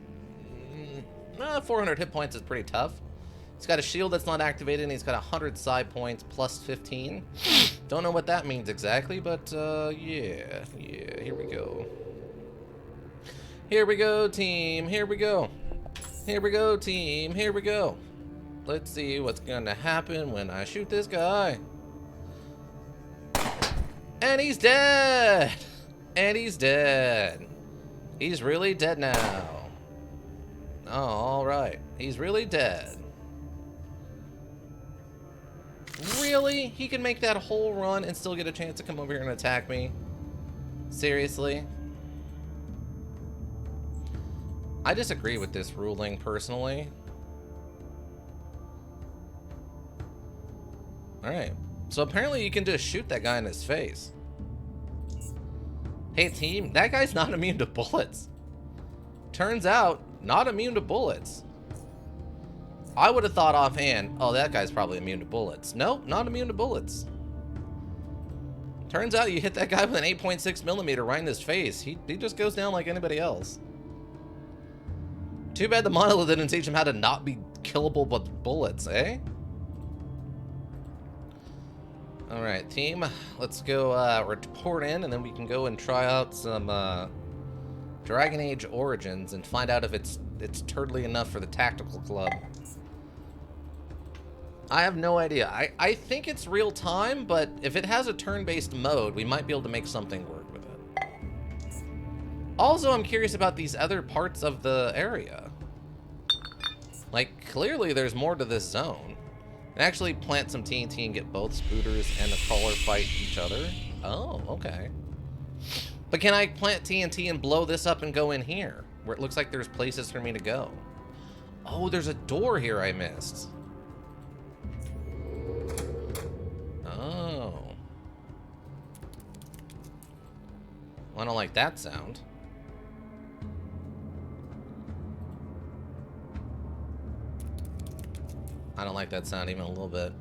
400 hit points is pretty tough. He's got a shield that's not activated, and he's got 100 side points plus 15. Don't know what that means exactly, but yeah, here we go. Here we go, team. Here we go. Here we go, team. Here we go. Let's see what's gonna happen when I shoot this guy. And he's dead. And he's dead. He's really dead now. Oh, all right. He's really dead. Really? He can make that whole run and still get a chance to come over here and attack me? Seriously? I disagree with this ruling, personally. Alright. So apparently you can just shoot that guy in his face. Hey team, that guy's not immune to bullets. Turns out, not immune to bullets. I would have thought offhand, oh, that guy's probably immune to bullets. Nope, not immune to bullets. Turns out you hit that guy with an 8.6 millimeter right in his face. He just goes down like anybody else. Too bad the monolith didn't teach him how to not be killable with bullets, eh? Alright, team. Let's go report in, and then we can go and try out some Dragon Age Origins and find out if it's turtly enough for the tactical club. I have no idea. I think it's real time, but if it has a turn-based mode, we might be able to make something work with it. Also, I'm curious about these other parts of the area. Like, clearly there's more to this zone. And actually plant some TNT and get both spooters and the crawler fight each other. Oh, okay. But can I plant TNT and blow this up and go in here? Where it looks like there's places for me to go. Oh, there's a door here I missed. Oh. Well, I don't like that sound. I don't like that sound even a little bit.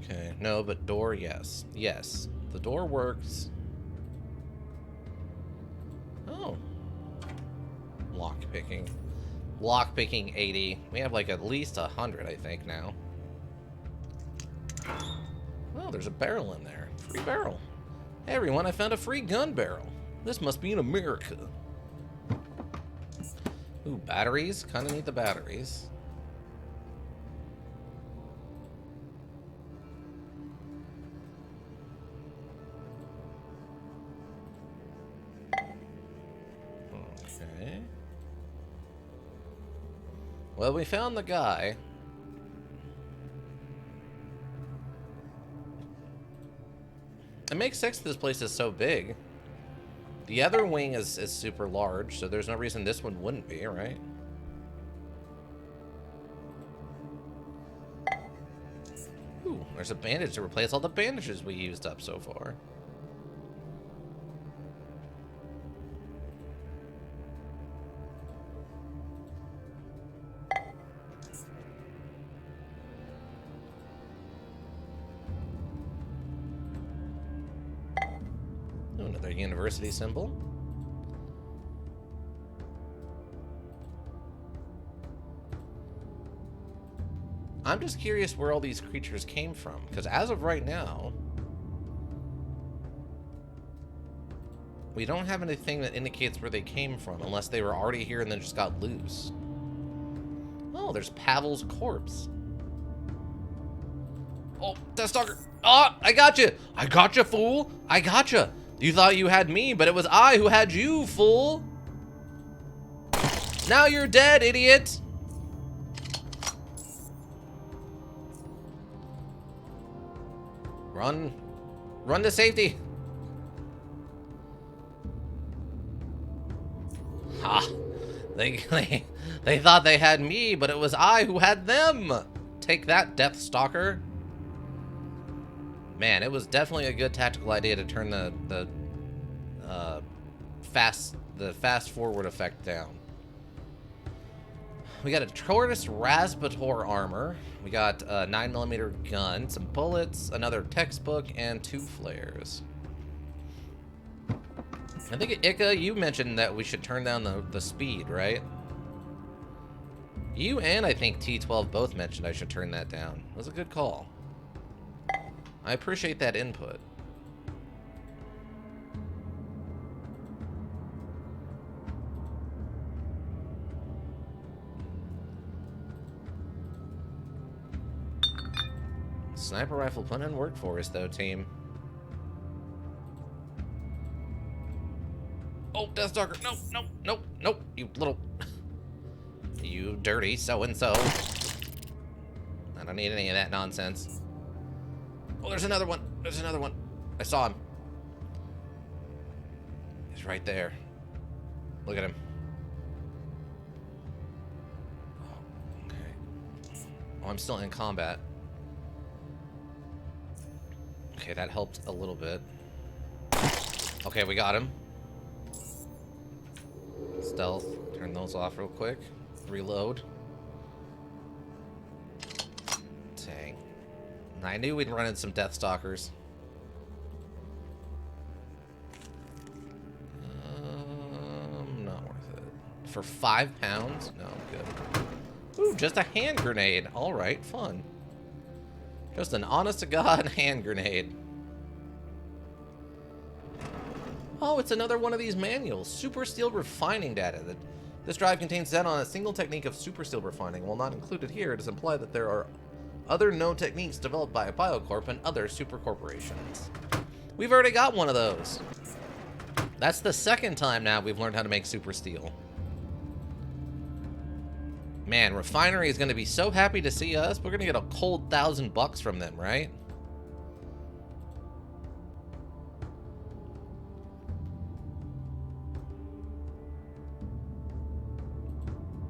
Okay, no, but door, yes. Yes, the door works. Oh. Lockpicking. Lockpicking 80. We have like at least 100, I think, now. Oh, there's a barrel in there. Free barrel. Hey, everyone, I found a free gun barrel. This must be in America. Ooh, batteries. Kind of need the batteries. Okay. Well, we found the guy. It makes sense this place is so big. The other wing is super large, so there's no reason this one wouldn't be, right? Ooh, there's a bandage to replace all the bandages we used up so far. Another university symbol. I'm just curious where all these creatures came from, because as of right now, we don't have anything that indicates where they came from, unless they were already here and then just got loose. Oh, there's Pavel's corpse. Oh, Deathstalker. Oh, I got you. I got you, fool. I got you. You thought you had me, but it was I who had you, fool. Now you're dead, idiot. Run. Run to safety. Ha. They thought they had me, but it was I who had them. Take that, Deathstalker. Man, it was definitely a good tactical idea to turn the fast forward effect down. We got a tortoise raspator armor. We got a 9mm gun, some bullets, another textbook, and 2 flares. I think, Ika, you mentioned that we should turn down the speed, right? You and I think T12 both mentioned I should turn that down. It was a good call. I appreciate that input. Sniper rifle put in work for us, though, team. Oh, Deathstalker! No, no, no, no! You little... You dirty so-and-so. I don't need any of that nonsense. Oh, there's another one. There's another one. I saw him. He's right there. Look at him. Oh, okay. Oh, I'm still in combat. Okay, that helped a little bit. Okay, we got him. Stealth. Turn those off real quick. Reload. Dang. I knew we'd run into some Deathstalkers. Not worth it. For £5? No, good. Ooh, just a hand grenade. Alright, fun. Just an honest-to-God hand grenade. Oh, it's another one of these manuals. Super steel refining data. This drive contains data on a single technique of super steel refining. While not included here, it is implied that there are other known techniques developed by Biocorp and other super corporations. We've already got one of those. That's the second time now we've learned how to make super steel. Man, Refinery is going to be so happy to see us. We're going to get a cold $1,000 from them, right?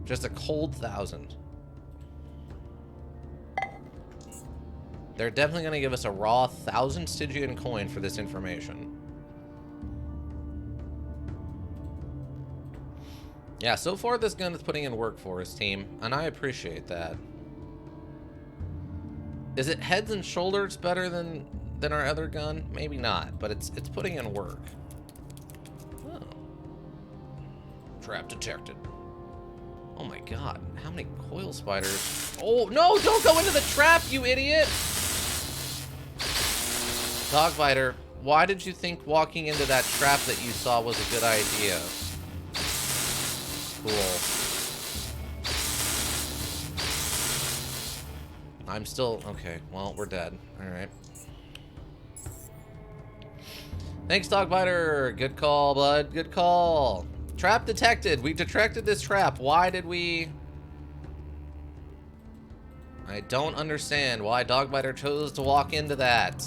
Just a cold 1,000. They're definitely going to give us a raw 1,000 Stygian coin for this information. Yeah, so far this gun is putting in work for us, team, and I appreciate that. Is it heads and shoulders better than our other gun? Maybe not, but it's putting in work. Oh. Trap detected. Oh my god, how many coil spiders? Oh, no, don't go into the trap, you idiot! Dogbiter, why did you think walking into that trap that you saw was a good idea? Cool. I'm still... Okay, well, we're dead. Alright. Thanks, Dogbiter. Good call, bud. Good call. Trap detected. We detected this trap. Why did we... I don't understand why Dogbiter chose to walk into that.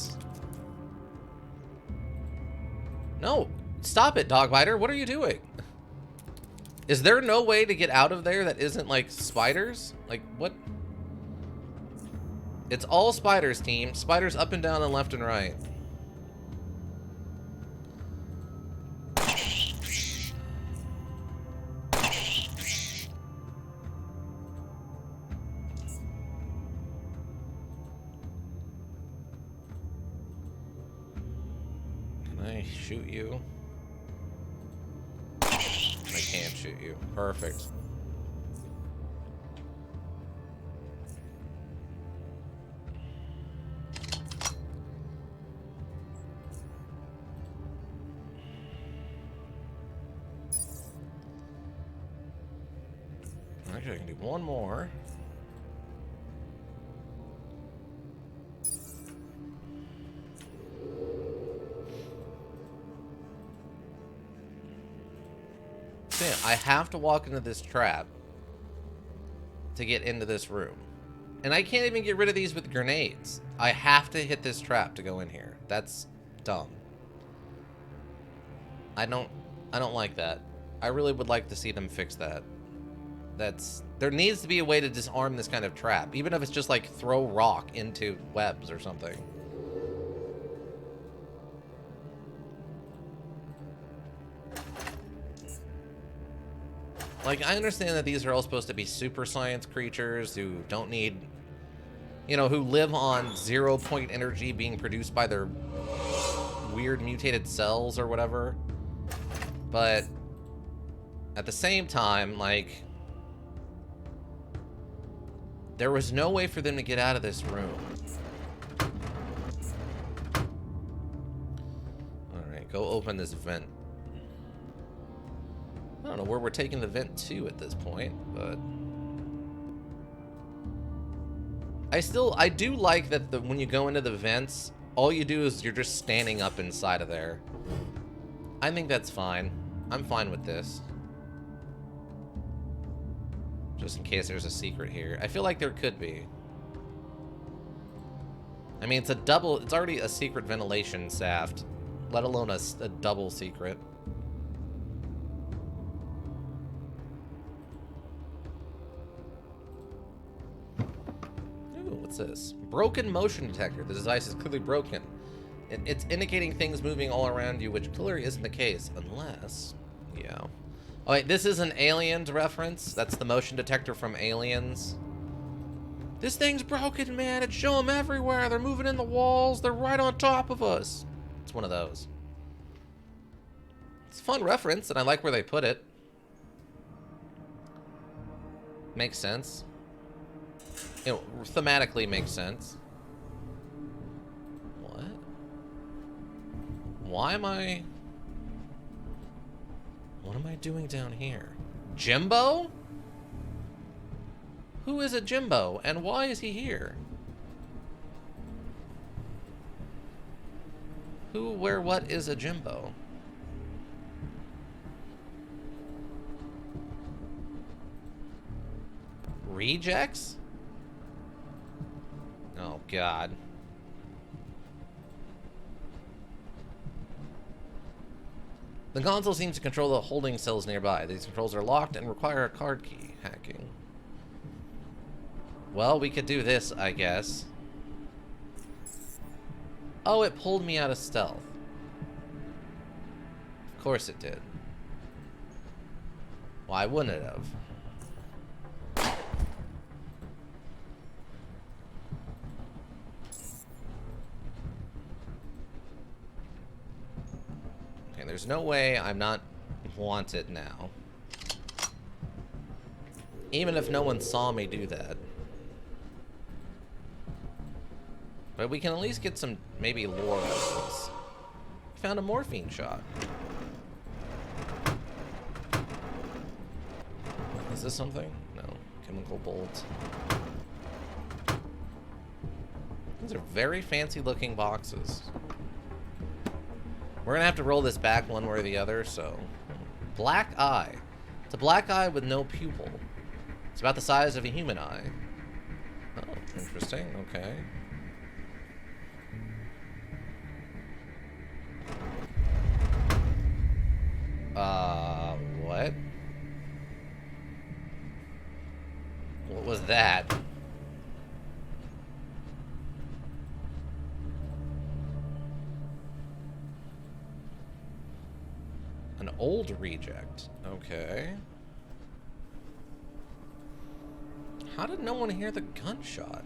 No. Stop it, Dogbiter. What are you doing? Is there no way to get out of there that isn't, like, spiders? Like, what? It's all spiders, team. Spiders up and down and left and right. Can I shoot you? I can't shoot you. Perfect. Actually, I can do one more. I have to walk into this trap to get into this room. And I can't even get rid of these with grenades. I have to hit this trap to go in here. That's dumb. I don't like that. I really would like to see them fix that. There needs to be a way to disarm this kind of trap, even if it's just like throw rock into webs or something. Like, I understand that these are all supposed to be super science creatures who don't need, you know, who live on 0-point energy being produced by their weird mutated cells or whatever. But at the same time, like, there was no way for them to get out of this room. Alright, go open this vent. I don't know where we're taking the vent to at this point, but I do like that when you go into the vents, all you do is you're just standing up inside of there. I think that's fine. I'm fine with this. Just in case there's a secret here. I feel like there could be. I mean, it's already a secret ventilation shaft, let alone a double secret. What's this? Broken motion detector. The device is clearly broken. It's indicating things moving all around you, which clearly isn't the case, unless... Yeah. Oh, wait, this is an Aliens reference. That's the motion detector from Aliens. This thing's broken, man. It's showing them everywhere. They're moving in the walls. They're right on top of us. It's one of those. It's a fun reference, and I like where they put it. Makes sense. You know, thematically makes sense. What? Why am I... What am I doing down here? Jimbo? Who is a Jimbo, and why is he here? Who, where, what is a Jimbo? Rejects? Oh, God. The console seems to control the holding cells nearby. These controls are locked and require a card key. Hacking. Well, we could do this, I guess. Oh, it pulled me out of stealth. Of course it did. Why wouldn't it have? Okay, there's no way I'm not wanted now. Even if no one saw me do that. But we can at least get some, maybe, lore out of this. Found a morphine shot. Is this something? No. Chemical bolts. These are very fancy looking boxes. We're gonna have to roll this back one way or the other, so. Black eye. It's a black eye with no pupil. It's about the size of a human eye. Oh, interesting. Okay. What? What was that? An old reject. Okay. How did no one hear the gunshot?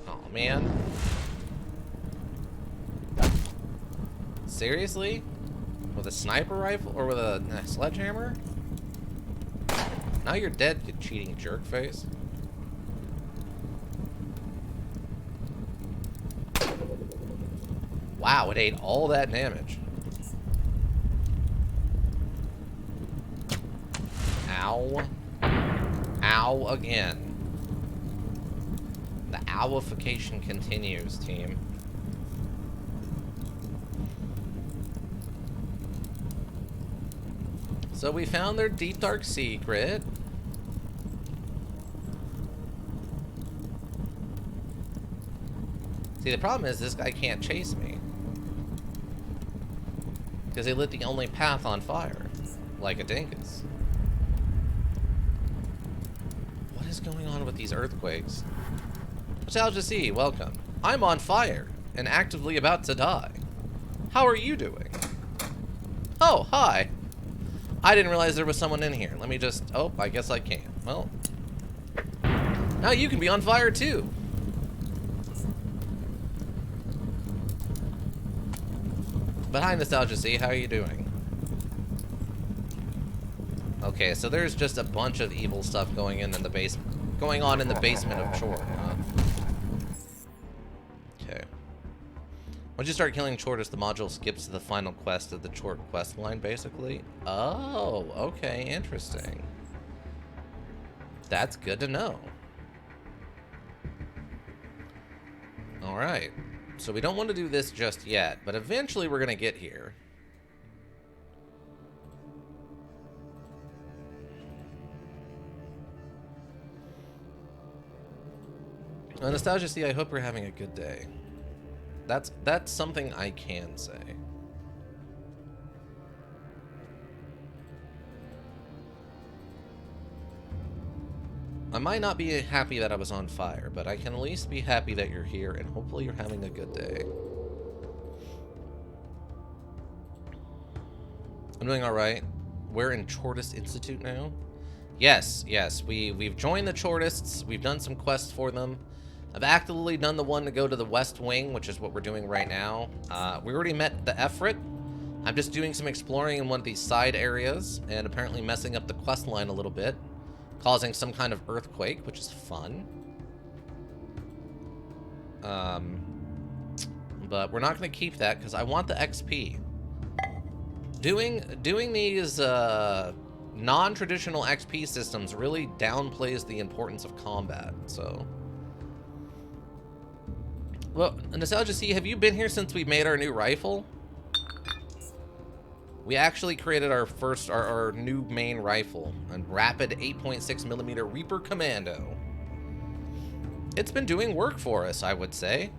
Oh, man. Seriously? With a sniper rifle or with a sledgehammer? Now you're dead, you cheating jerk face. Wow, it ate all that damage. Ow. Ow again. The owification continues, team. So we found their deep dark secret. See, the problem is this guy can't chase me. Because he lit the only path on fire. Like a dinkus. What is going on with these earthquakes? Nostalgia C, welcome. I'm on fire and actively about to die. How are you doing? Oh, hi. I didn't realize there was someone in here. Let me just... Oh, I guess I can. Well. Now you can be on fire too. But hi, Nostalgia C, how are you doing? Okay, so there's just a bunch of evil stuff going on in the basement of Chort, huh? Okay. Once you start killing Chortus, the module skips to the final quest of the Chort quest line, basically. Oh, okay, interesting. That's good to know. Alright. So we don't want to do this just yet, but eventually we're going to get here. Nostalgia C, I hope you're having a good day. That's something I can say. I might not be happy that I was on fire, but I can at least be happy that you're here, and hopefully you're having a good day. I'm doing alright. We're in Chortist Institute now. Yes, we've joined the Chortists. We've done some quests for them. I've actively done the one to go to the West Wing, which is what we're doing right now. We already met the Efrit. I'm just doing some exploring in one of these side areas, and apparently messing up the quest line a little bit, causing some kind of earthquake, which is fun. But we're not going to keep that, because I want the XP. Doing these non-traditional XP systems really downplays the importance of combat. So, well, Nostalgia C, have you been here since we made our new rifle? We actually created our new main rifle, a rapid 8.6mm Reaper Commando. It's been doing work for us, I would say.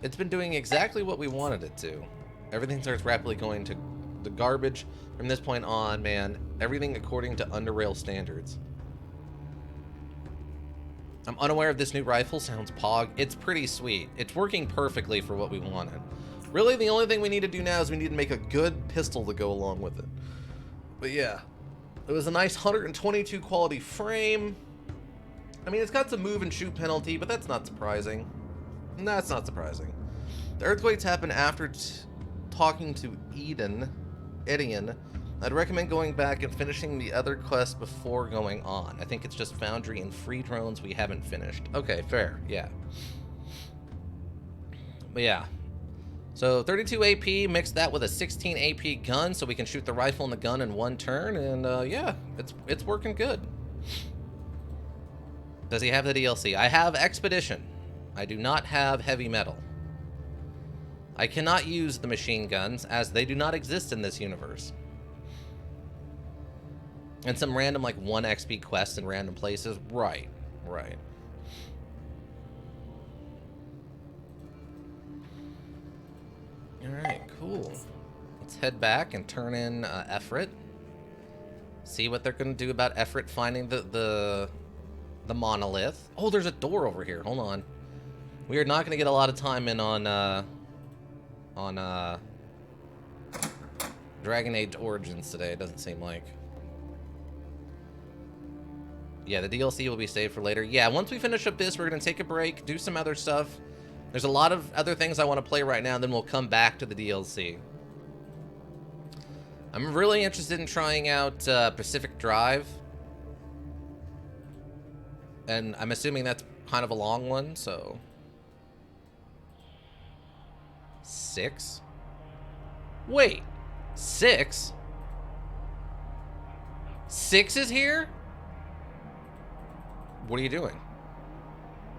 It's been doing exactly what we wanted it to. Everything starts rapidly going to the garbage from this point on, man. Everything according to UnderRail standards. I'm unaware of this new rifle. Sounds pog. It's pretty sweet. It's working perfectly for what we wanted. Really, the only thing we need to do now is we need to make a good pistol to go along with it. But yeah, it was a nice 122 quality frame. I mean, it's got some move and shoot penalty, but that's not surprising. That's not surprising. The earthquakes happen after talking to Eden. I'd recommend going back and finishing the other quest before going on. I think it's just Foundry and Free Drones we haven't finished. Okay, fair, yeah. But yeah. So 32 AP, mix that with a 16 AP gun so we can shoot the rifle and the gun in one turn, and yeah, it's working good. Does he have the DLC? I have Expedition. I do not have Heavy Metal. I cannot use the machine guns as they do not exist in this universe. And some random like 1 XP quests in random places. Right. Alright, cool. Let's head back and turn in Efrit. See what they're going to do about Efrit finding the monolith. Oh, there's a door over here. Hold on. We are not going to get a lot of time in on Dragon Age Origins today, it doesn't seem like. Yeah, the DLC will be saved for later. Yeah, once we finish up this, we're going to take a break, do some other stuff. There's a lot of other things I want to play right now, and then we'll come back to the DLC. I'm really interested in trying out Pacific Drive. And I'm assuming that's kind of a long one, so... 6? Wait, 6? 6 is here? What are you doing?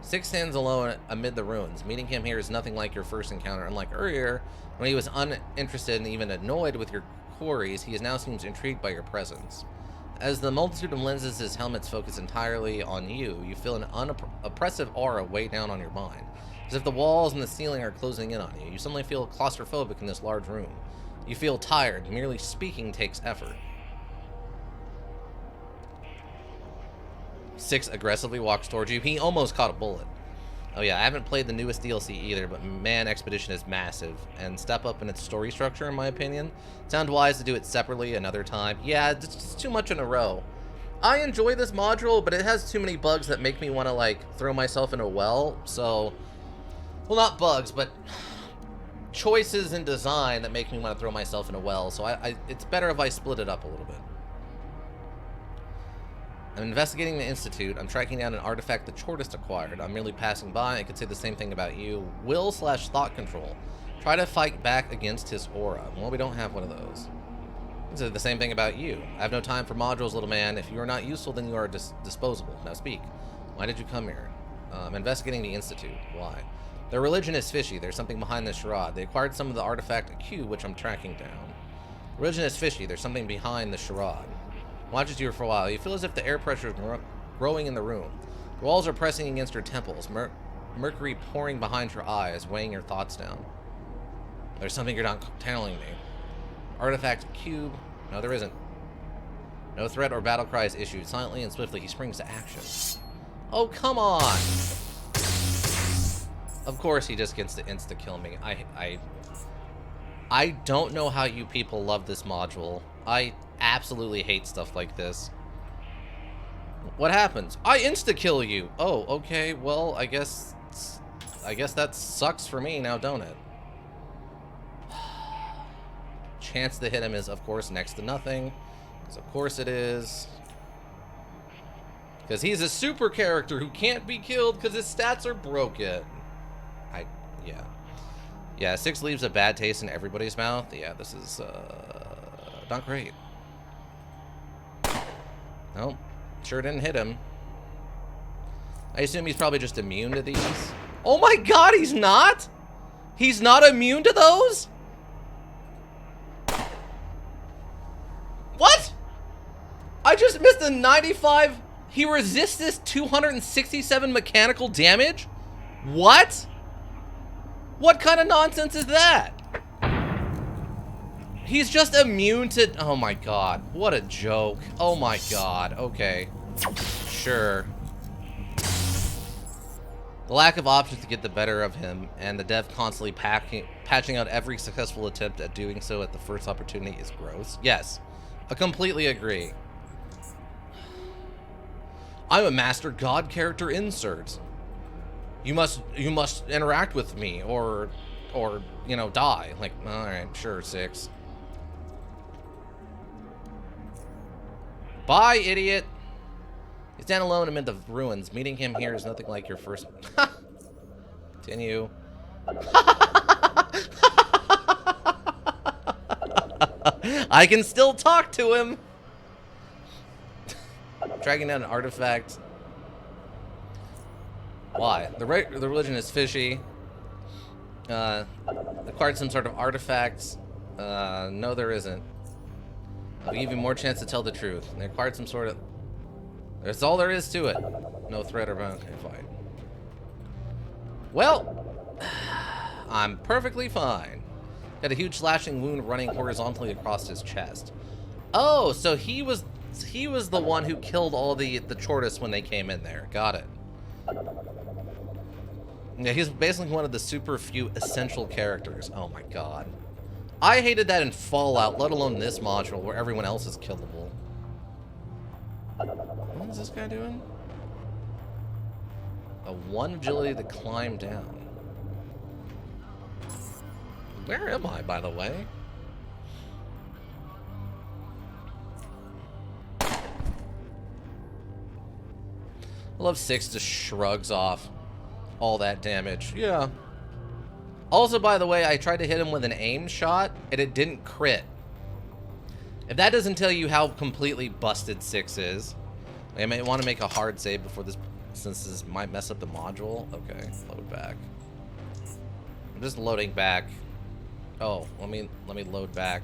6 stands alone amid the ruins. Meeting him here is nothing like your first encounter. Unlike earlier, when he was uninterested and even annoyed with your queries, he now seems intrigued by your presence. As the multitude of lenses his helmets focus entirely on you, you feel an oppressive aura weigh down on your mind. As if the walls and the ceiling are closing in on you. You suddenly feel claustrophobic in this large room. You feel tired. Merely speaking takes effort. 6 aggressively walks towards you. He almost caught a bullet. Oh yeah, I haven't played the newest DLC either, but man, Expedition is massive. And step up in its story structure, in my opinion. Sound wise to do it separately another time. Yeah, it's just too much in a row. I enjoy this module, but it has too many bugs that make me want to, like, throw myself in a well, so... Well, not bugs, but choices in design that make me want to throw myself in a well, so it's better if I split it up a little bit. I'm investigating the Institute. I'm tracking down an artifact the Chortist acquired. I'm merely passing by. I could say the same thing about you. Will/thought control. Try to fight back against his aura. Well, we don't have one of those. It's the same thing about you. I have no time for modules, little man. If you are not useful, then you are disposable. Now speak. Why did you come here? I'm investigating the Institute. Why? Their religion is fishy. There's something behind this charade. They acquired some of the artifact Q, which I'm tracking down. Religion is fishy. There's something behind the charade. Watches you for a while. You feel as if the air pressure is growing in the room. The walls are pressing against your temples. Mercury pouring behind your eyes, weighing your thoughts down. There's something you're not telling me. Artifact cube. No, there isn't. No threat or battle cry is issued. Silently and swiftly, he springs to action. Oh, come on! Of course he just gets to insta-kill me. I don't know how you people love this module. I absolutely hate stuff like this. What happens? I insta-kill you! Oh, okay, well, I guess that sucks for me now, don't it? Chance to hit him is, of course, next to nothing. Because of course it is. Because he's a super character who can't be killed because his stats are broken. Yeah. Yeah, 6 leaves a bad taste in everybody's mouth. Yeah, this is not great. Nope, sure didn't hit him. I assume he's probably just immune to these. Oh my god, he's not? He's not immune to those? What? I just missed a 95. He resists this 267 mechanical damage? What? What kind of nonsense is that? He's just immune to... Oh my god. What a joke. Oh my god. Okay. Sure. The lack of options to get the better of him, and the dev constantly patching out every successful attempt at doing so at the first opportunity is gross. Yes. I completely agree. I'm a master god character insert. You must interact with me or you know, die. Like, all right, sure, 6. Bye, idiot. You stand alone amid the ruins. Meeting him here is nothing like your first. Continue. I can still talk to him. Tracking down an artifact. Why? The religion is fishy. Acquired some sort of artifacts. No, there isn't. I'll give you more chance to tell the truth. They acquired some sort of... That's all there is to it. No threat or... Okay, fine. Well, I'm perfectly fine. Got a huge slashing wound running horizontally across his chest. Oh, so he was the one who killed all the Chortists when they came in there. Got it. Yeah, he's basically one of the super few essential characters. Oh my god. I hated that in Fallout, let alone this module where everyone else is killable. What is this guy doing? A 1 agility to climb down. Where am I, by the way? I love 6 just shrugs off all that damage. Yeah. Also, by the way, I tried to hit him with an aim shot, and it didn't crit. If that doesn't tell you how completely busted 6 is, I may want to make a hard save before this, since this might mess up the module. Okay, load back. I'm just loading back. Oh, let me load back.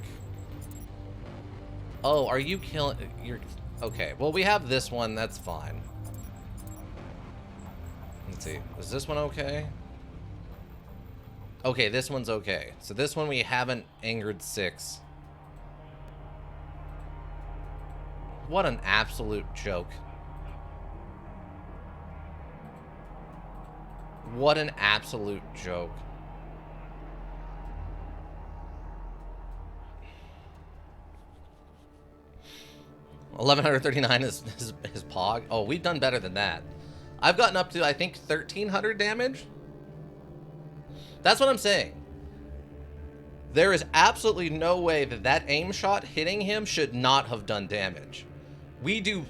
Oh, are you killing? You're okay. Well, we have this one. That's fine. Let's see. Is this one okay? Okay, this one's okay. So this one we haven't angered 6. What an absolute joke. What an absolute joke. $1,139 is Pog. Oh, we've done better than that. I've gotten up to, I think, 1,300 damage. That's what I'm saying. There is absolutely no way that that aim shot hitting him should not have done damage. We do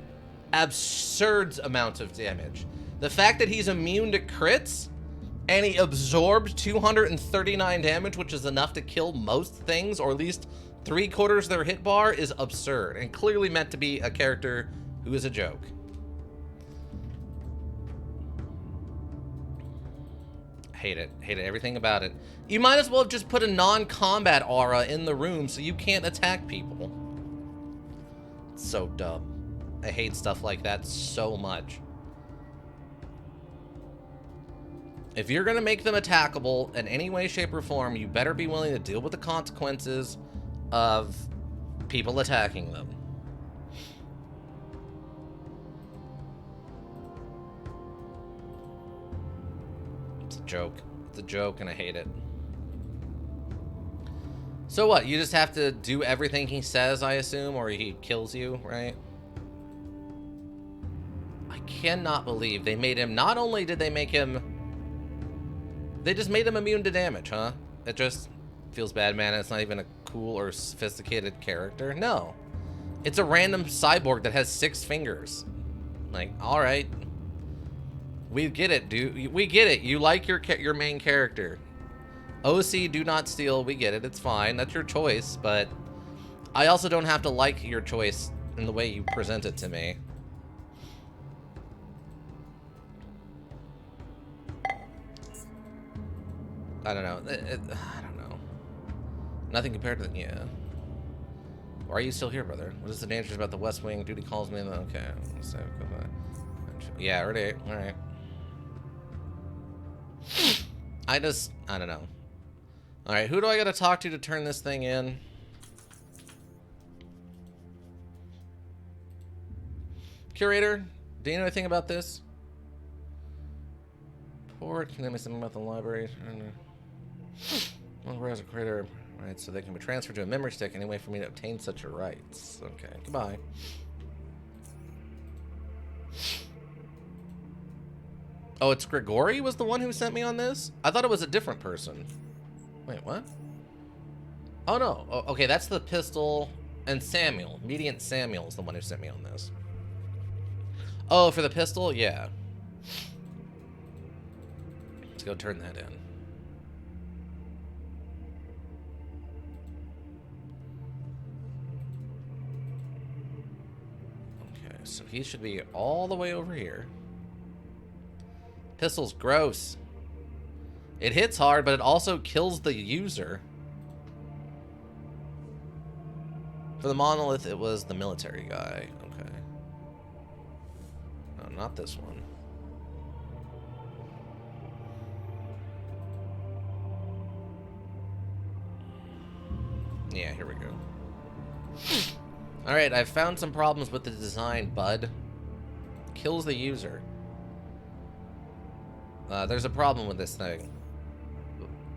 absurd amounts of damage. The fact that he's immune to crits and he absorbed 239 damage, which is enough to kill most things, or at least 3/4 of their hit bar, is absurd and clearly meant to be a character who is a joke. Hate it. Hate it. Everything about it. You might as well have just put a non-combat aura in the room so you can't attack people. It's so dumb. I hate stuff like that so much. If you're going to make them attackable in any way, shape, or form, you better be willing to deal with the consequences of people attacking them. It's a joke. It's a joke, and I hate it. So what? You just have to do everything he says, I assume, or he kills you, right? I cannot believe they made him... Not only did they make him... They just made him immune to damage, huh? It just feels bad, man. It's not even a cool or sophisticated character. No. It's a random cyborg that has 6 fingers. Like, alright. We get it, dude. We get it. You like your main character. OC, do not steal. We get it. It's fine. That's your choice, but I also don't have to like your choice in the way you present it to me. I don't know. I don't know. Nothing compared to the... Yeah. Why are you still here, brother? What is the dangers about the West Wing? Duty calls me in the... Okay. So, yeah, already. Alright. I don't know. Alright, who do I gotta talk to turn this thing in? Curator, do you know anything about this? Port, can you tell me something about the library? Well, where's a curator? Right, so they can be transferred to a memory stick. Any way for me to obtain such a rights? Okay, goodbye. Oh, it's Grigori was the one who sent me on this? I thought it was a different person. Wait, what? Oh, no. Oh, okay, that's the pistol. And Samuel. Mediant Samuel is the one who sent me on this. Oh, for the pistol? Yeah. Let's go turn that in. Okay, so he should be all the way over here. Pistol's gross. It hits hard, but it also kills the user. For the monolith, it was the military guy. Okay. No, not this one. Yeah, here we go. Alright, I've found some problems with the design, bud. Kills the user. There's a problem with this thing.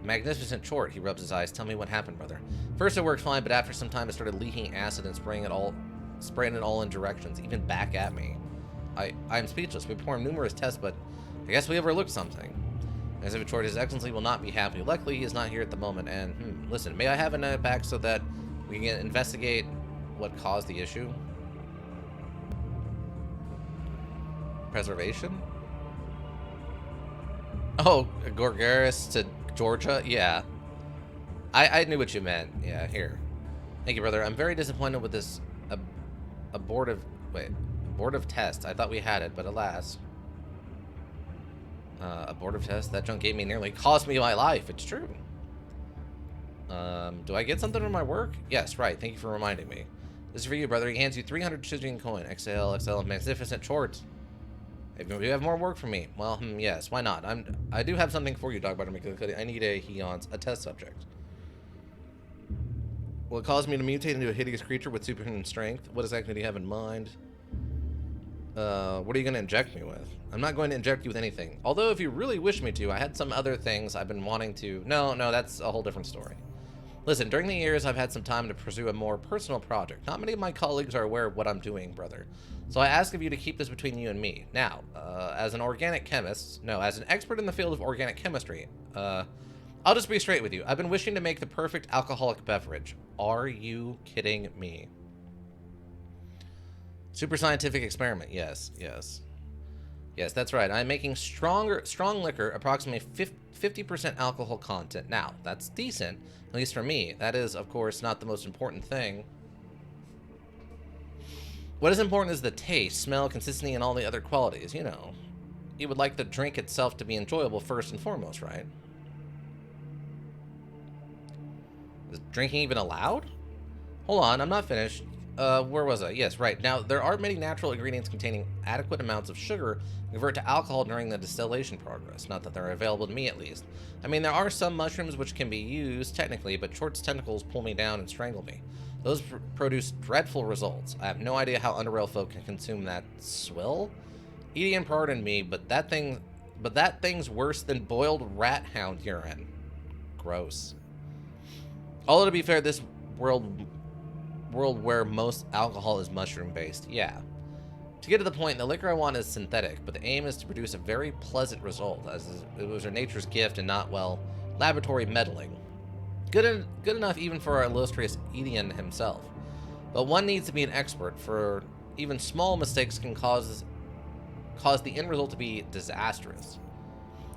Magnificent Chort, he rubs his eyes. Tell me what happened, brother. First it worked fine, but after some time it started leaking acid and spraying it all in directions, even back at me. I'm speechless. We performed numerous tests, but I guess we overlooked something. Magnificent Chort, His Excellency will not be happy. Luckily, he is not here at the moment, and, listen, may I have a night back so that we can investigate what caused the issue? Preservation? Oh, Gorgaris to Georgia? Yeah. I knew what you meant. Yeah, here. Thank you, brother. I'm very disappointed with this abortive test. I thought we had it, but alas. Abortive test? That junk gave me nearly cost me my life. It's true. Do I get something from my work? Yes, right. Thank you for reminding me. This is for you, brother. He hands you 300 Chilean coin. Exhale, magnificent Chort. If you have more work for me, well, yes, why not? I do have something for you, Dogbiter. I need a test subject. Will it cause me to mutate into a hideous creature with superhuman strength? What exactly do you have in mind? What are you going to inject me with? I'm not going to inject you with anything. Although, if you really wish me to, I had some other things I've been wanting to... No, that's a whole different story. Listen, during the years, I've had some time to pursue a more personal project. Not many of my colleagues are aware of what I'm doing, brother. So I ask of you to keep this between you and me. Now, as an expert in the field of organic chemistry, I'll just be straight with you. I've been wishing to make the perfect alcoholic beverage. Are you kidding me? Super scientific experiment. Yes. Yes, that's right. I'm making strong liquor, approximately 50% alcohol content. Now, that's decent, at least for me. That is, of course, not the most important thing. What is important is the taste, smell, consistency, and all the other qualities, you know. You would like the drink itself to be enjoyable first and foremost, right? Is drinking even allowed? Hold on, I'm not finished. Where was I? Yes, right. Now, there are many natural ingredients containing adequate amounts of sugar convert to alcohol during the distillation progress. Not that they're available to me, at least. I mean, there are some mushrooms which can be used, technically, but Chort's tentacles pull me down and strangle me. Those produce dreadful results. I have no idea how UnderRail folk can consume that swill. Edian, pardon me, but that thing's worse than boiled rat hound urine. Gross. Although, to be fair, this world where most alcohol is mushroom-based, yeah. To get to the point, the liquor I want is synthetic, but the aim is to produce a very pleasant result, as it was nature's gift and not, well, laboratory meddling. Good enough even for our illustrious Edian himself. But one needs to be an expert, for even small mistakes can cause the end result to be disastrous.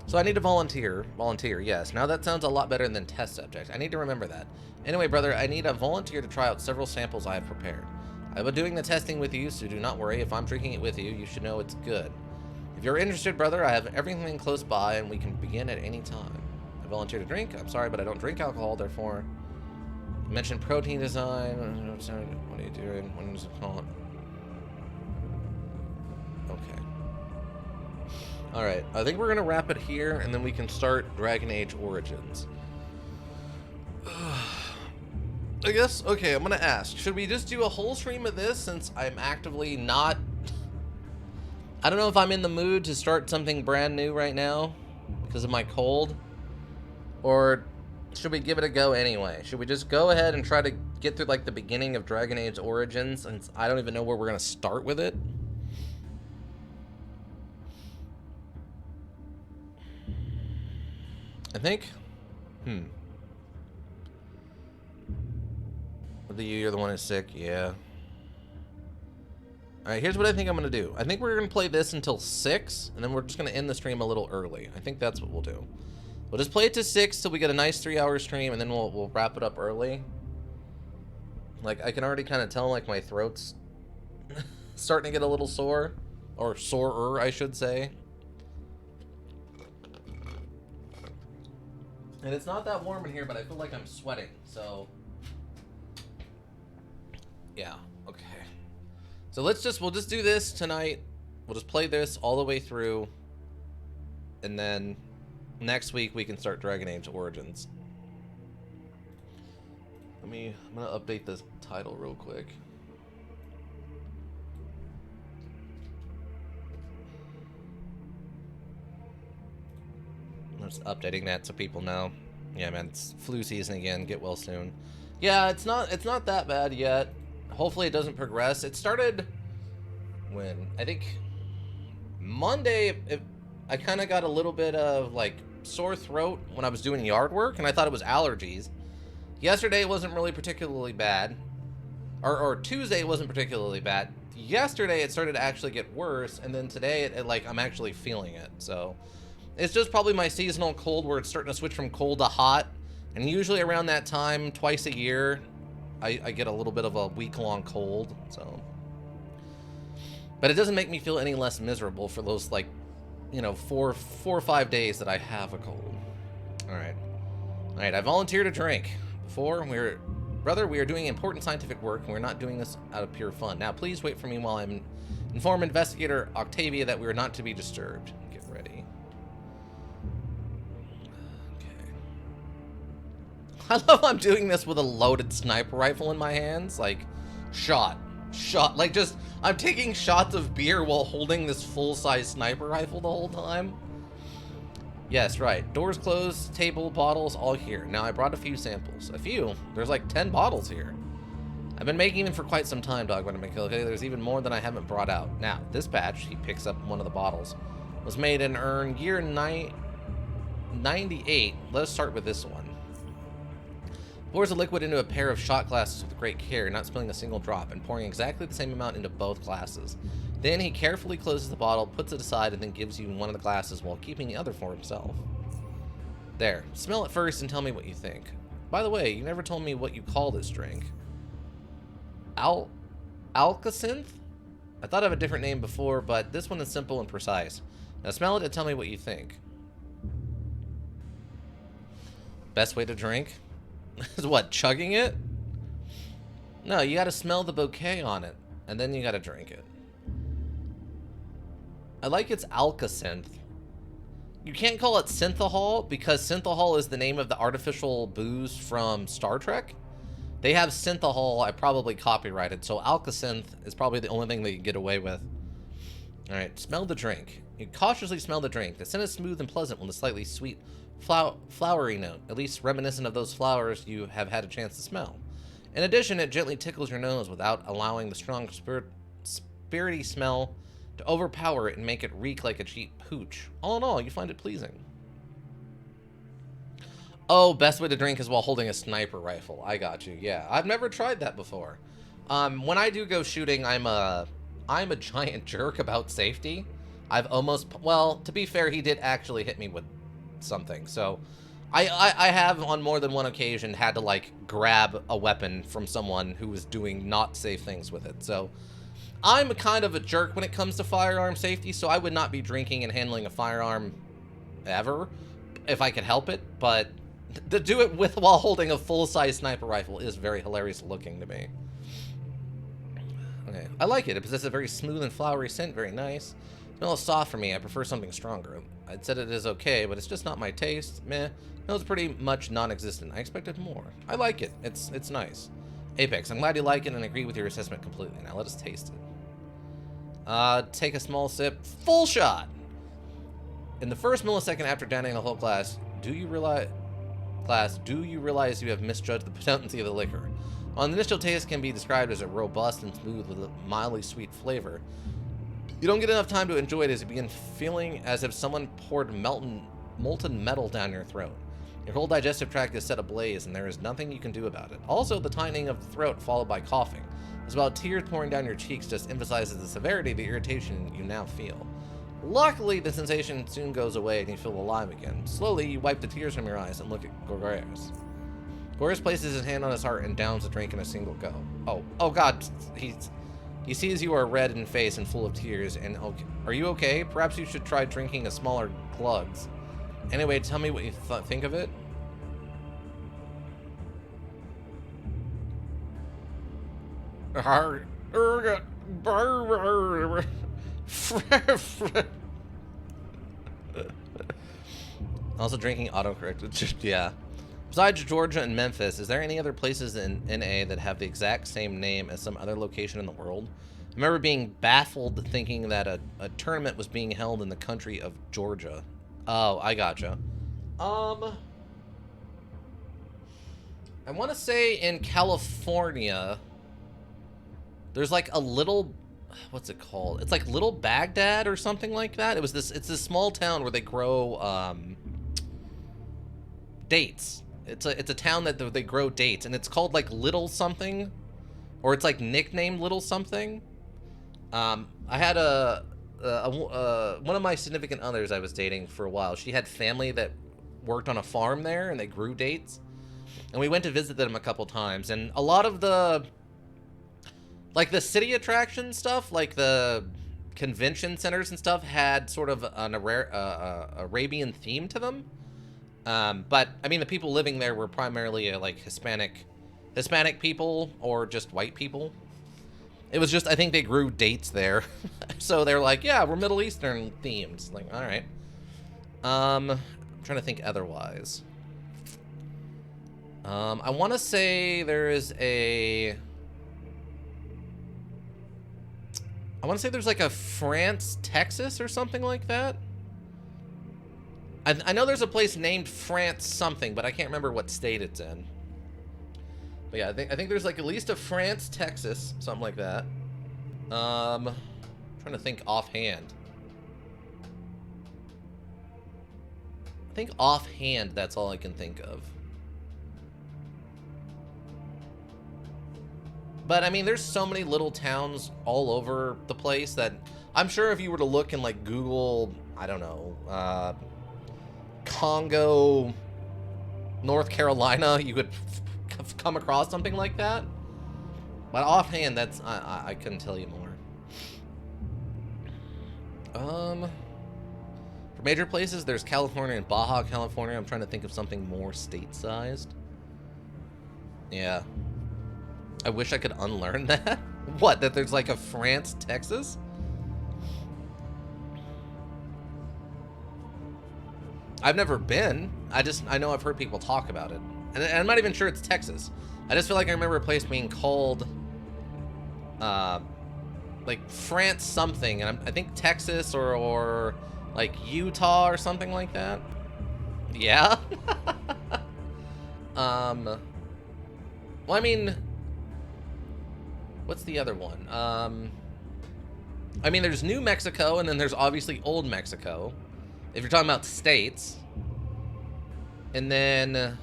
So I need to volunteer. Volunteer, yes. Now that sounds a lot better than test subject. I need to remember that. Anyway, brother, I need a volunteer to try out several samples I have prepared. I've been doing the testing with you, so do not worry. If I'm drinking it with you, you should know it's good. If you're interested, brother, I have everything close by, and we can begin at any time. I volunteer to drink. I'm sorry, but I don't drink alcohol, therefore... You mentioned protein design. What are you doing? When is it called? Okay. Alright, I think we're going to wrap it here, and then we can start Dragon Age Origins. I guess, okay, I'm going to ask. Should we just do a whole stream of this, since I'm actively not... I don't know if I'm in the mood to start something brand new right now, because of my cold. Or... should we give it a go anyway? Should we just go ahead and try to get through like the beginning of Dragon Age Origins, since I don't even know where we're gonna start with it? I think. You're the one who's sick, yeah. Alright, here's what I think I'm gonna do. I think we're gonna play this until 6, and then we're just gonna end the stream a little early. I think that's what we'll do. We'll just play it to 6 till we get a nice 3-hour stream, and then we'll wrap it up early. Like, I can already kind of tell, like, my throat's starting to get a little sore. Or sorer, I should say. And it's not that warm in here, but I feel like I'm sweating, so... yeah, okay. So we'll just do this tonight. We'll just play this all the way through. And then... next week we can start Dragon Age Origins. I'm gonna update this title real quick. I'm just updating that so people know. Yeah, man, it's flu season again. Get well soon. Yeah, it's not that bad yet. Hopefully it doesn't progress. It started when I think Monday. I kind of got a little bit of like sore throat when I was doing yard work, and I thought it was allergies. Yesterday wasn't really particularly bad, or Tuesday wasn't particularly bad. Yesterday it started to actually get worse, and then today it like I'm actually feeling it. So it's just probably my seasonal cold where it's starting to switch from cold to hot, and usually around that time twice a year I get a little bit of a week-long cold. So, but it doesn't make me feel any less miserable for those like, you know, four or 5 days that I have a cold. All right, I volunteer to drink. Brother, we are doing important scientific work, and we're not doing this out of pure fun. Now, please wait for me while I'm inform Investigator Octavia that we are not to be disturbed. Get ready. Okay. I love I'm doing this with a loaded sniper rifle in my hands. Like, shot. Like, just, I'm taking shots of beer while holding this full-size sniper rifle the whole time. Yes, right. Doors closed, table, bottles, all here. Now, I brought a few samples. A few? There's like 10 bottles here. I've been making them for quite some time, Dog. Okay, there's even more than I haven't brought out. Now, this batch, he picks up one of the bottles, was made in year 98. Let us start with this one. Pours the liquid into a pair of shot glasses with great care, not spilling a single drop, and pouring exactly the same amount into both glasses. Then he carefully closes the bottle, puts it aside, and then gives you one of the glasses while keeping the other for himself. There. Smell it first and tell me what you think. By the way, you never told me what you call this drink. Alka-Synth? I thought of a different name before, but this one is simple and precise. Now smell it and tell me what you think. Best way to drink? Is what, chugging it? No, you gotta smell the bouquet on it, and then you gotta drink it. I like its Alka-Synth. You can't call it synthahol, because synthahol is the name of the artificial booze from Star Trek. They have synthahol, I probably copyrighted, so Alka-Synth is probably the only thing that you get away with. Alright, smell the drink. You cautiously smell the drink. The scent is smooth and pleasant with a slightly sweet, flowery note, at least reminiscent of those flowers you have had a chance to smell. In addition, it gently tickles your nose without allowing the strong spirity smell to overpower it and make it reek like a cheap pooch. All in all, you find it pleasing. Oh, best way to drink is while holding a sniper rifle. I got you. Yeah, I've never tried that before. When I do go shooting, I'm a giant jerk about safety. I've almost, well, to be fair, he did actually hit me with something. So I have on more than one occasion had to like grab a weapon from someone who was doing not safe things with it. So I'm kind of a jerk when it comes to firearm safety, so I would not be drinking and handling a firearm ever if I could help it, but to do it with while holding a full-size sniper rifle is very hilarious looking to me. Okay, I like it. It possesses a very smooth and flowery scent, very nice. It's a little soft for me. I prefer something stronger. I'd said it is okay, but it's just not my taste. Meh. Smells pretty much non-existent. I expected more. I like it. It's nice. Apex, I'm glad you like it and agree with your assessment completely. Now let us taste it. Take a small sip. Full shot! In the first millisecond after downing the whole glass, do you realize you have misjudged the potency of the liquor? While the initial taste can be described as a robust and smooth with a mildly sweet flavor, you don't get enough time to enjoy it as you begin feeling as if someone poured molten metal down your throat. Your whole digestive tract is set ablaze, and there is nothing you can do about it. Also, the tightening of the throat followed by coughing, as well as tears pouring down your cheeks, just emphasizes the severity of the irritation you now feel. Luckily, the sensation soon goes away and you feel alive again. Slowly, you wipe the tears from your eyes and look at Gorgarius. Gorgarius places his hand on his heart and downs the drink in a single go. Oh God, he sees you are red in face and full of tears, and okay, are you okay? Perhaps you should try drinking a smaller glugs. Anyway, tell me what you think of it. Also drinking autocorrect. Yeah. Besides Georgia and Memphis, is there any other places in NA that have the exact same name as some other location in the world? I remember being baffled thinking that a tournament was being held in the country of Georgia. Oh, I gotcha. I want to say in California, there's like a little, what's it called? It's like Little Baghdad or something like that. It's this small town where they grow dates. It's a town that they grow dates, and it's called like Little something, or it's like nicknamed Little something. I had one of my significant others I was dating for a while. She had family that worked on a farm there, and they grew dates, and we went to visit them a couple times. And a lot of the city attraction stuff, like the convention centers and stuff, had sort of an Arabian theme to them. But I mean, the people living there were primarily like Hispanic people or just white people. It was just, I think they grew dates there. So they're like, yeah, we're Middle Eastern themed. Like, all right. I'm trying to think otherwise. I want to say there's like a France, Texas or something like that. I know there's a place named France something, but I can't remember what state it's in. But yeah, I think there's like at least a France, Texas, something like that. Trying to think offhand. I think offhand, that's all I can think of. But I mean, there's so many little towns all over the place that I'm sure if you were to look in like Google, I don't know, Congo, North Carolina, you would come across something like that. But offhand, that's I couldn't tell you more. For major places, there's California and Baja California. I'm trying to think of something more state-sized. Yeah. I wish I could unlearn that. What, that there's like a France, Texas? I've never been. I know I've heard people talk about it. And I'm not even sure it's Texas. I just feel like I remember a place being called, like France something. And I think Texas or like Utah or something like that. Yeah? Well, I mean, what's the other one? I mean, there's New Mexico, and then there's obviously Old Mexico, if you're talking about states. And then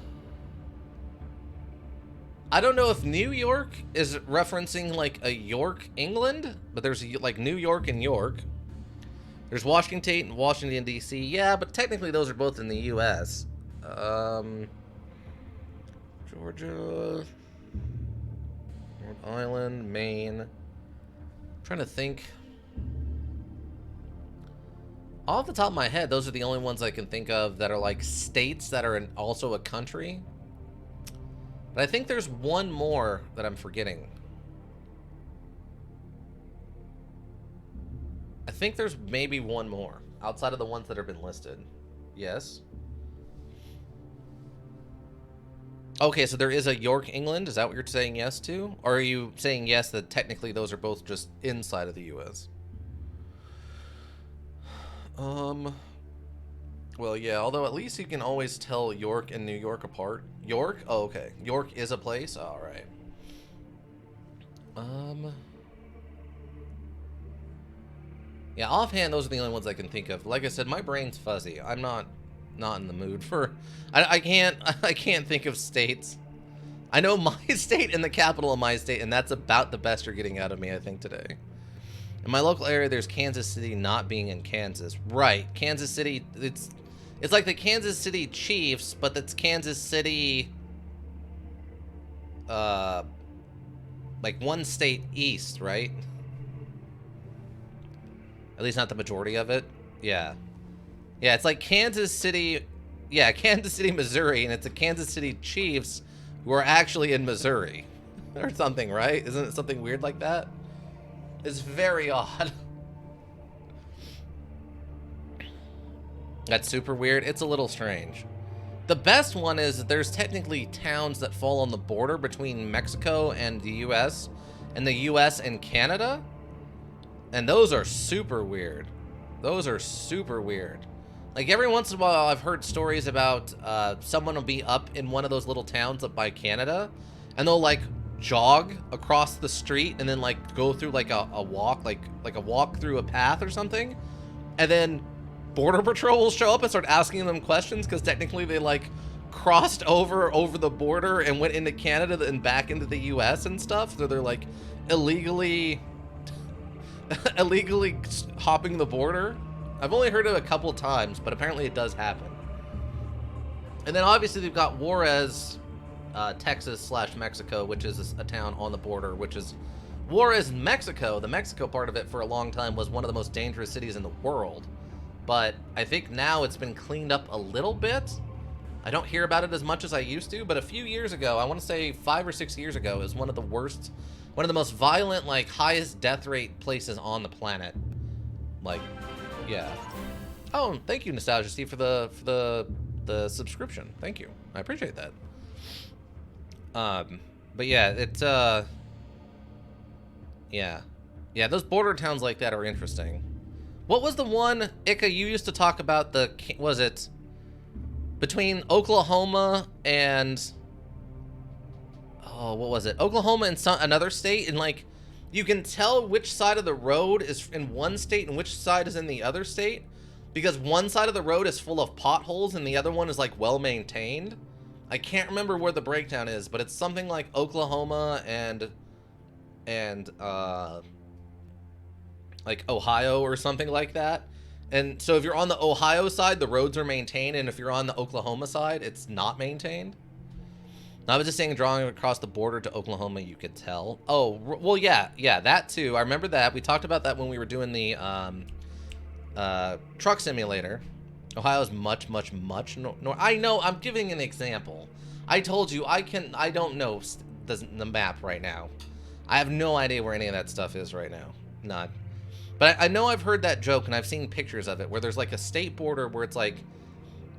I don't know if New York is referencing like a York, England, but there's like New York and York. There's Washington and Washington, D.C. Yeah, but technically those are both in the U.S. Georgia, Rhode Island, Maine. I'm trying to think. Off the top of my head, those are the only ones I can think of that are like states that are also a country. But I think there's one more that I'm forgetting. I think there's maybe one more outside of the ones that have been listed. Yes. Okay, so there is a York, England. Is that what you're saying yes to? Or are you saying yes that technically those are both just inside of the U.S.? Well, yeah, although at least you can always tell York and New York apart. York? Oh, okay. York is a place? All right. Yeah, offhand, those are the only ones I can think of. Like I said, my brain's fuzzy. I'm not in the mood for... I can't think of states. I know my state and the capital of my state, and that's about the best you're getting out of me, I think, today. In my local area, there's Kansas City not being in Kansas. Right. Kansas City, it's like the Kansas City Chiefs, but that's Kansas City, like one state east, right? At least not the majority of it. Yeah. Yeah, it's like Kansas City, yeah, Kansas City, Missouri, and it's the Kansas City Chiefs who are actually in Missouri. Or something, right? Isn't it something weird like that? It's very odd. That's super weird. It's a little strange. The best one is there's technically towns that fall on the border between Mexico and the U.S. and the U.S. and Canada. And those are super weird. Those are super weird. Like every once in a while I've heard stories about someone will be up in one of those little towns up by Canada and they'll like jog across the street and then like go through like a walk, like a walk through a path or something, and then Border Patrol will show up and start asking them questions because technically they like crossed over the border and went into Canada and back into the US and stuff, so they're like illegally hopping the border. I've only heard it a couple times, but apparently it does happen. And then obviously they've got Juarez, Texas / Mexico, which is a town on the border, which is Juarez, Mexico. The Mexico part of it for a long time was one of the most dangerous cities in the world. But I think now it's been cleaned up a little bit. I don't hear about it as much as I used to, but a few years ago, I want to say 5 or 6 years ago, it was one of the worst, one of the most violent, like highest death rate places on the planet. Like, yeah. Oh, thank you, Nostalgia Steve, for the subscription. Thank you. I appreciate that. But yeah, it's, yeah. Yeah, those border towns like that are interesting. What was the one, Ika, you used to talk about was it between Oklahoma and, oh, what was it? Oklahoma and another state, and like, you can tell which side of the road is in one state and which side is in the other state, because one side of the road is full of potholes and the other one is like well maintained. I can't remember where the breakdown is, but it's something like Oklahoma and like Ohio or something like that. And so if you're on the Ohio side, the roads are maintained, and if you're on the Oklahoma side, it's not maintained. I was just saying, drawing across the border to Oklahoma, you could tell. Oh, well, yeah, that too. I remember that. We talked about that when we were doing the truck simulator. Ohio is much no. I know. I'm giving an example. I told you I don't know the map right now. I have no idea where any of that stuff is right now. None. But I know I've heard that joke, and I've seen pictures of it where there's like a state border where it's like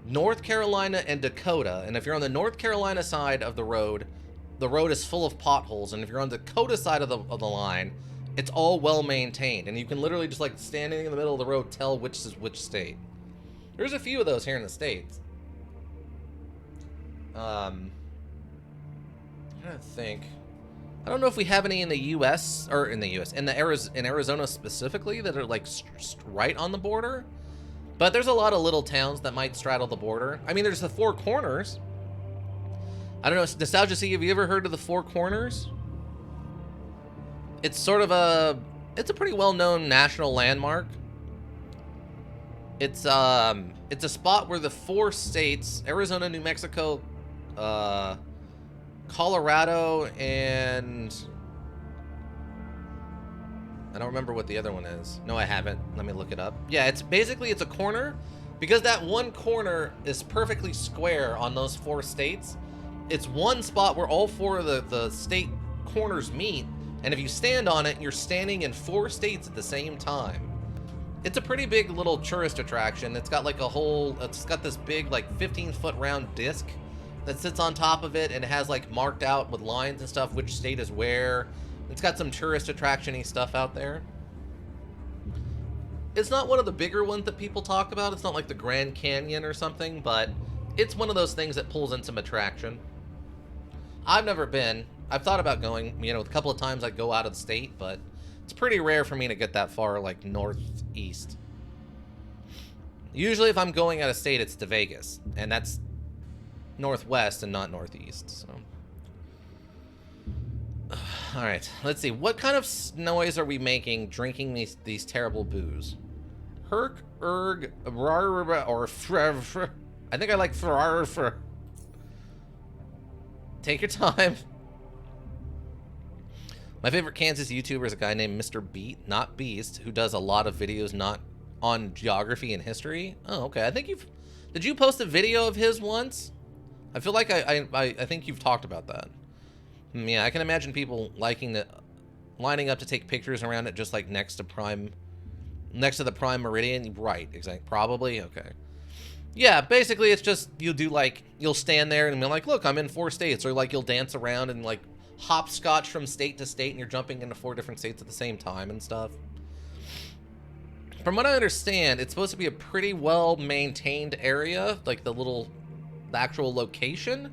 North Carolina and Dakota, and if you're on the North Carolina side of the road is full of potholes, and if you're on the Dakota side of the line, it's all well maintained, and you can literally just like standing in the middle of the road tell which is which state. There's a few of those here in the States. I'm trying to think. I don't know if we have any in the U.S. or in Arizona specifically that are like right on the border. But there's a lot of little towns that might straddle the border. I mean, there's the Four Corners. I don't know, Nostalgia C, have you ever heard of the Four Corners? It's sort of it's a pretty well-known national landmark. It's a spot where the 4 states, Arizona, New Mexico, Colorado, and I don't remember what the other one is. No, I haven't. Let me look it up. Yeah, it's basically, it's a corner. Because that one corner is perfectly square on those 4 states, it's one spot where all 4 of the state corners meet, and if you stand on it, you're standing in 4 states at the same time. It's a pretty big little tourist attraction. It's got like a whole, it's got this big like 15-foot round disc that sits on top of it, and it has like marked out with lines and stuff which state is where. It's got some tourist attraction-y stuff out there. It's not one of the bigger ones that people talk about. It's not like the Grand Canyon or something, but it's one of those things that pulls in some attraction. I've never been. I've thought about going, you know, a couple of times I'd go out of the state, but it's pretty rare for me to get that far, like, northeast. Usually if I'm going out of state, it's to Vegas, and that's northwest and not northeast, so. Alright, let's see. What kind of noise are we making drinking these terrible booze? Herk, erg, or fr. I think I like fr. Take your time. My favorite Kansas YouTuber is a guy named Mr. Beat, not Beast, who does a lot of videos not on geography and history. Oh, okay. I think you've... Did you post a video of his once? I feel like I think you've talked about that. Yeah, I can imagine people lining up to take pictures around it, just like next to the prime meridian. Right, exactly. Probably. Okay. Yeah, basically it's just you'll stand there and be like, look, I'm in 4 states, or like you'll dance around and like hopscotch from state to state, and you're jumping into 4 different states at the same time and stuff. From what I understand, it's supposed to be a pretty well maintained area, like the actual location.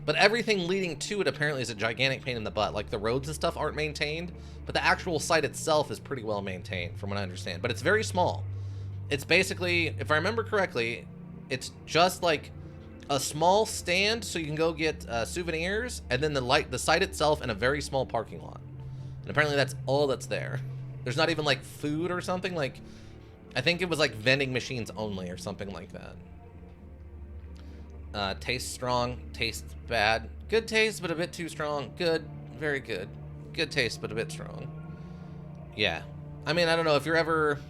But everything leading to it apparently is a gigantic pain in the butt. Like the roads and stuff aren't maintained, but the actual site itself is pretty well maintained from what I understand. But it's very small. It's basically, if I remember correctly, it's just like a small stand so you can go get souvenirs, and then the site itself and a very small parking lot. And apparently that's all that's there. There's not even like food or something. Like, I think it was like vending machines only or something like that. Taste strong, taste bad. Good taste, but a bit too strong. Good, very good. Good taste, but a bit strong. Yeah. I mean, I don't know if you're ever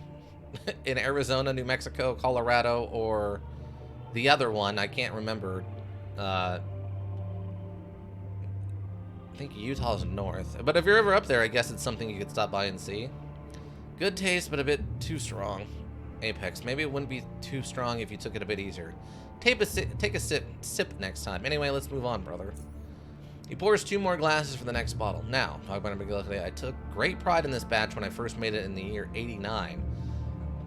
in Arizona, New Mexico, Colorado, or the other one, I can't remember. I think Utah's north. But if you're ever up there, I guess it's something you could stop by and see. Good taste, but a bit too strong. Apex. Maybe it wouldn't be too strong if you took it a bit easier. Take a sip next time. Anyway, let's move on, brother. He pours 2 more glasses for the next bottle. Now, talk about a big today. I took great pride in this batch when I first made it in the year 89.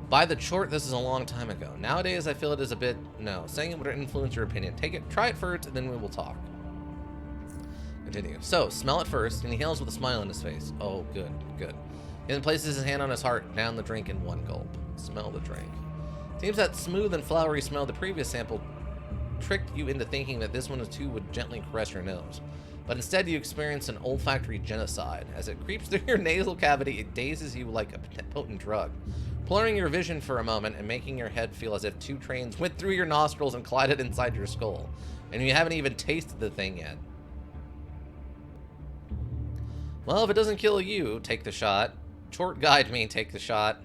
By the chort, this is a long time ago. Nowadays, I feel it is a bit... No, saying it would influence your opinion. Try it first, and then we will talk. Continue. So, smell it first, and he hails with a smile on his face. Oh, good, good. He then places his hand on his heart, down the drink in 1 gulp. Smell the drink. Seems that smooth and flowery smell of the previous sample tricked you into thinking that this one too would gently caress your nose. But instead you experience an olfactory genocide. As it creeps through your nasal cavity, it dazes you like a potent drug, blurring your vision for a moment and making your head feel as if 2 trains went through your nostrils and collided inside your skull. And you haven't even tasted the thing yet. Well, if it doesn't kill you, take the shot. Chort guide me, take the shot.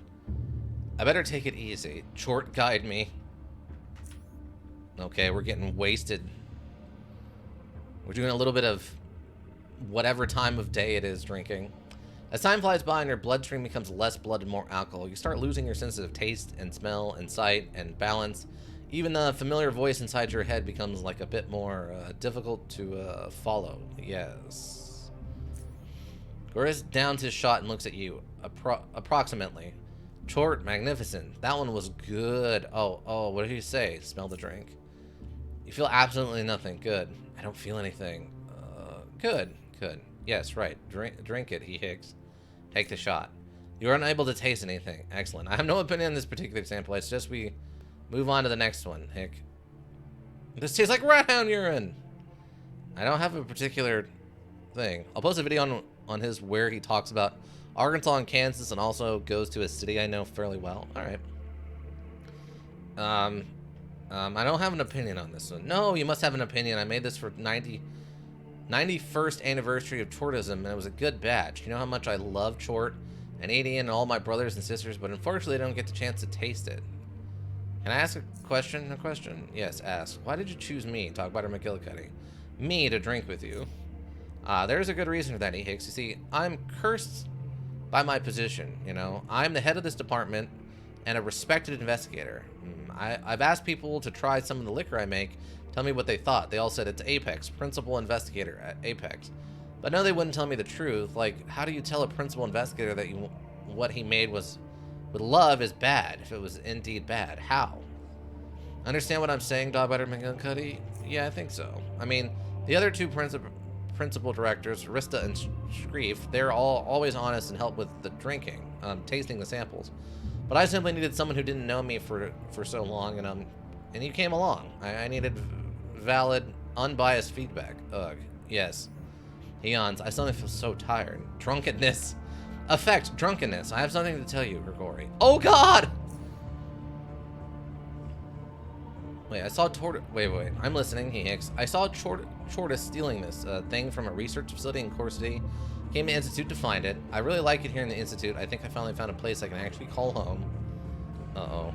I better take it easy. Chort guide me. Okay, we're getting wasted. We're doing a little bit of whatever time of day it is drinking. As time flies by and your bloodstream becomes less blood and more alcohol, you start losing your senses of taste and smell and sight and balance. Even the familiar voice inside your head becomes like a bit more difficult to follow. Yes. Goris downs his shot and looks at you. Approximately. Chort, magnificent. That one was good. Oh, what did he say? Smell the drink. You feel absolutely nothing. Good. I don't feel anything. Good. Yes, right. Drink it, he hicks. Take the shot. You're unable to taste anything. Excellent. I have no opinion on this particular sample. It's just we move on to the next one, hick. This tastes like rat hound urine. I don't have a particular thing. I'll post a video on his where he talks about Arkansas and Kansas, and also goes to a city I know fairly well. All right. Um, I don't have an opinion on this one. No, you must have an opinion. I made this for 91st anniversary of chortism, and it was a good batch. You know how much I love chort and eating and all my brothers and sisters, but unfortunately I don't get the chance to taste it. Can I ask a question? A question? Yes, ask. Why did you choose me, Talk Butter McGillicuddy? Me to drink with you? There's a good reason for that, E. Hicks. You see, I'm cursed by my position, you know. I'm the head of this department and a respected investigator. I've asked people to try some of the liquor I make, tell me what they thought. They all said it's Apex, principal investigator at Apex. But no, they wouldn't tell me the truth. Like, how do you tell a principal investigator that what he made was with love is bad, if it was indeed bad? How? Understand what I'm saying, Dog Butter McGillicuddy? Yeah, I think so. I mean, the other two principal directors, Rista and Shreef, they're always honest and help with the drinking, tasting the samples. But I simply needed someone who didn't know me for so long, and you came along. I needed valid, unbiased feedback. Ugh, yes. He yawns. I suddenly feel so tired. Drunkenness. Effect, drunkenness. I have something to tell you, Grigori. Oh God! Wait, I saw Wait. I'm listening, he hicks. I saw Chortis stealing this thing from a research facility in Core City. Came to Institute to find it. I really like it here in the Institute. I think I finally found a place I can actually call home. Uh-oh.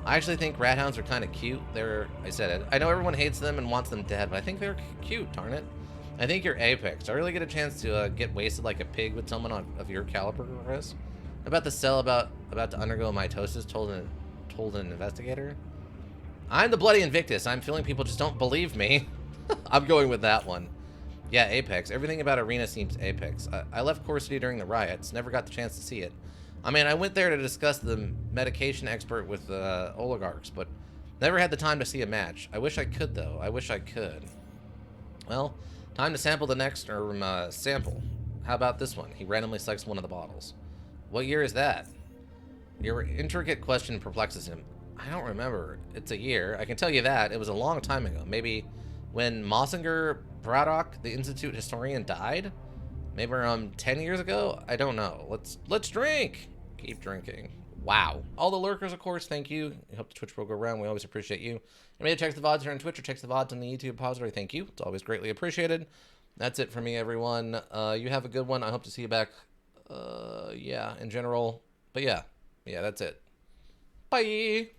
I actually think rat hounds are kind of cute. I said it. I know everyone hates them and wants them dead, but I think they're cute, darn it. I think you're Apex. Do I really get a chance to get wasted like a pig with someone of your caliber, Chris? About the cell about to undergo mitosis, told an investigator. I'm the Bloody Invictus. I'm feeling people just don't believe me. I'm going with that one. Yeah, Apex. Everything about Arena seems Apex. I left Core City during the riots. Never got the chance to see it. I mean, I went there to discuss the medication expert with the oligarchs, but never had the time to see a match. I wish I could, though. I wish I could. Well, time to sample the next sample. How about this one? He randomly selects one of the bottles. What year is that? Your intricate question perplexes him. I don't remember. It's a year. I can tell you that. It was a long time ago. Maybe when Mossinger Braddock, the Institute historian, died? Maybe around 10 years ago? I don't know. Let's drink. Keep drinking. Wow. All the lurkers, of course, thank you. I hope the Twitch will go around. We always appreciate you. Anybody that checks the VODs here on Twitch or checks the VODs on the YouTube repository, thank you. It's always greatly appreciated. That's it for me, everyone. You have a good one. I hope to see you back, yeah, in general. But yeah, that's it. Bye.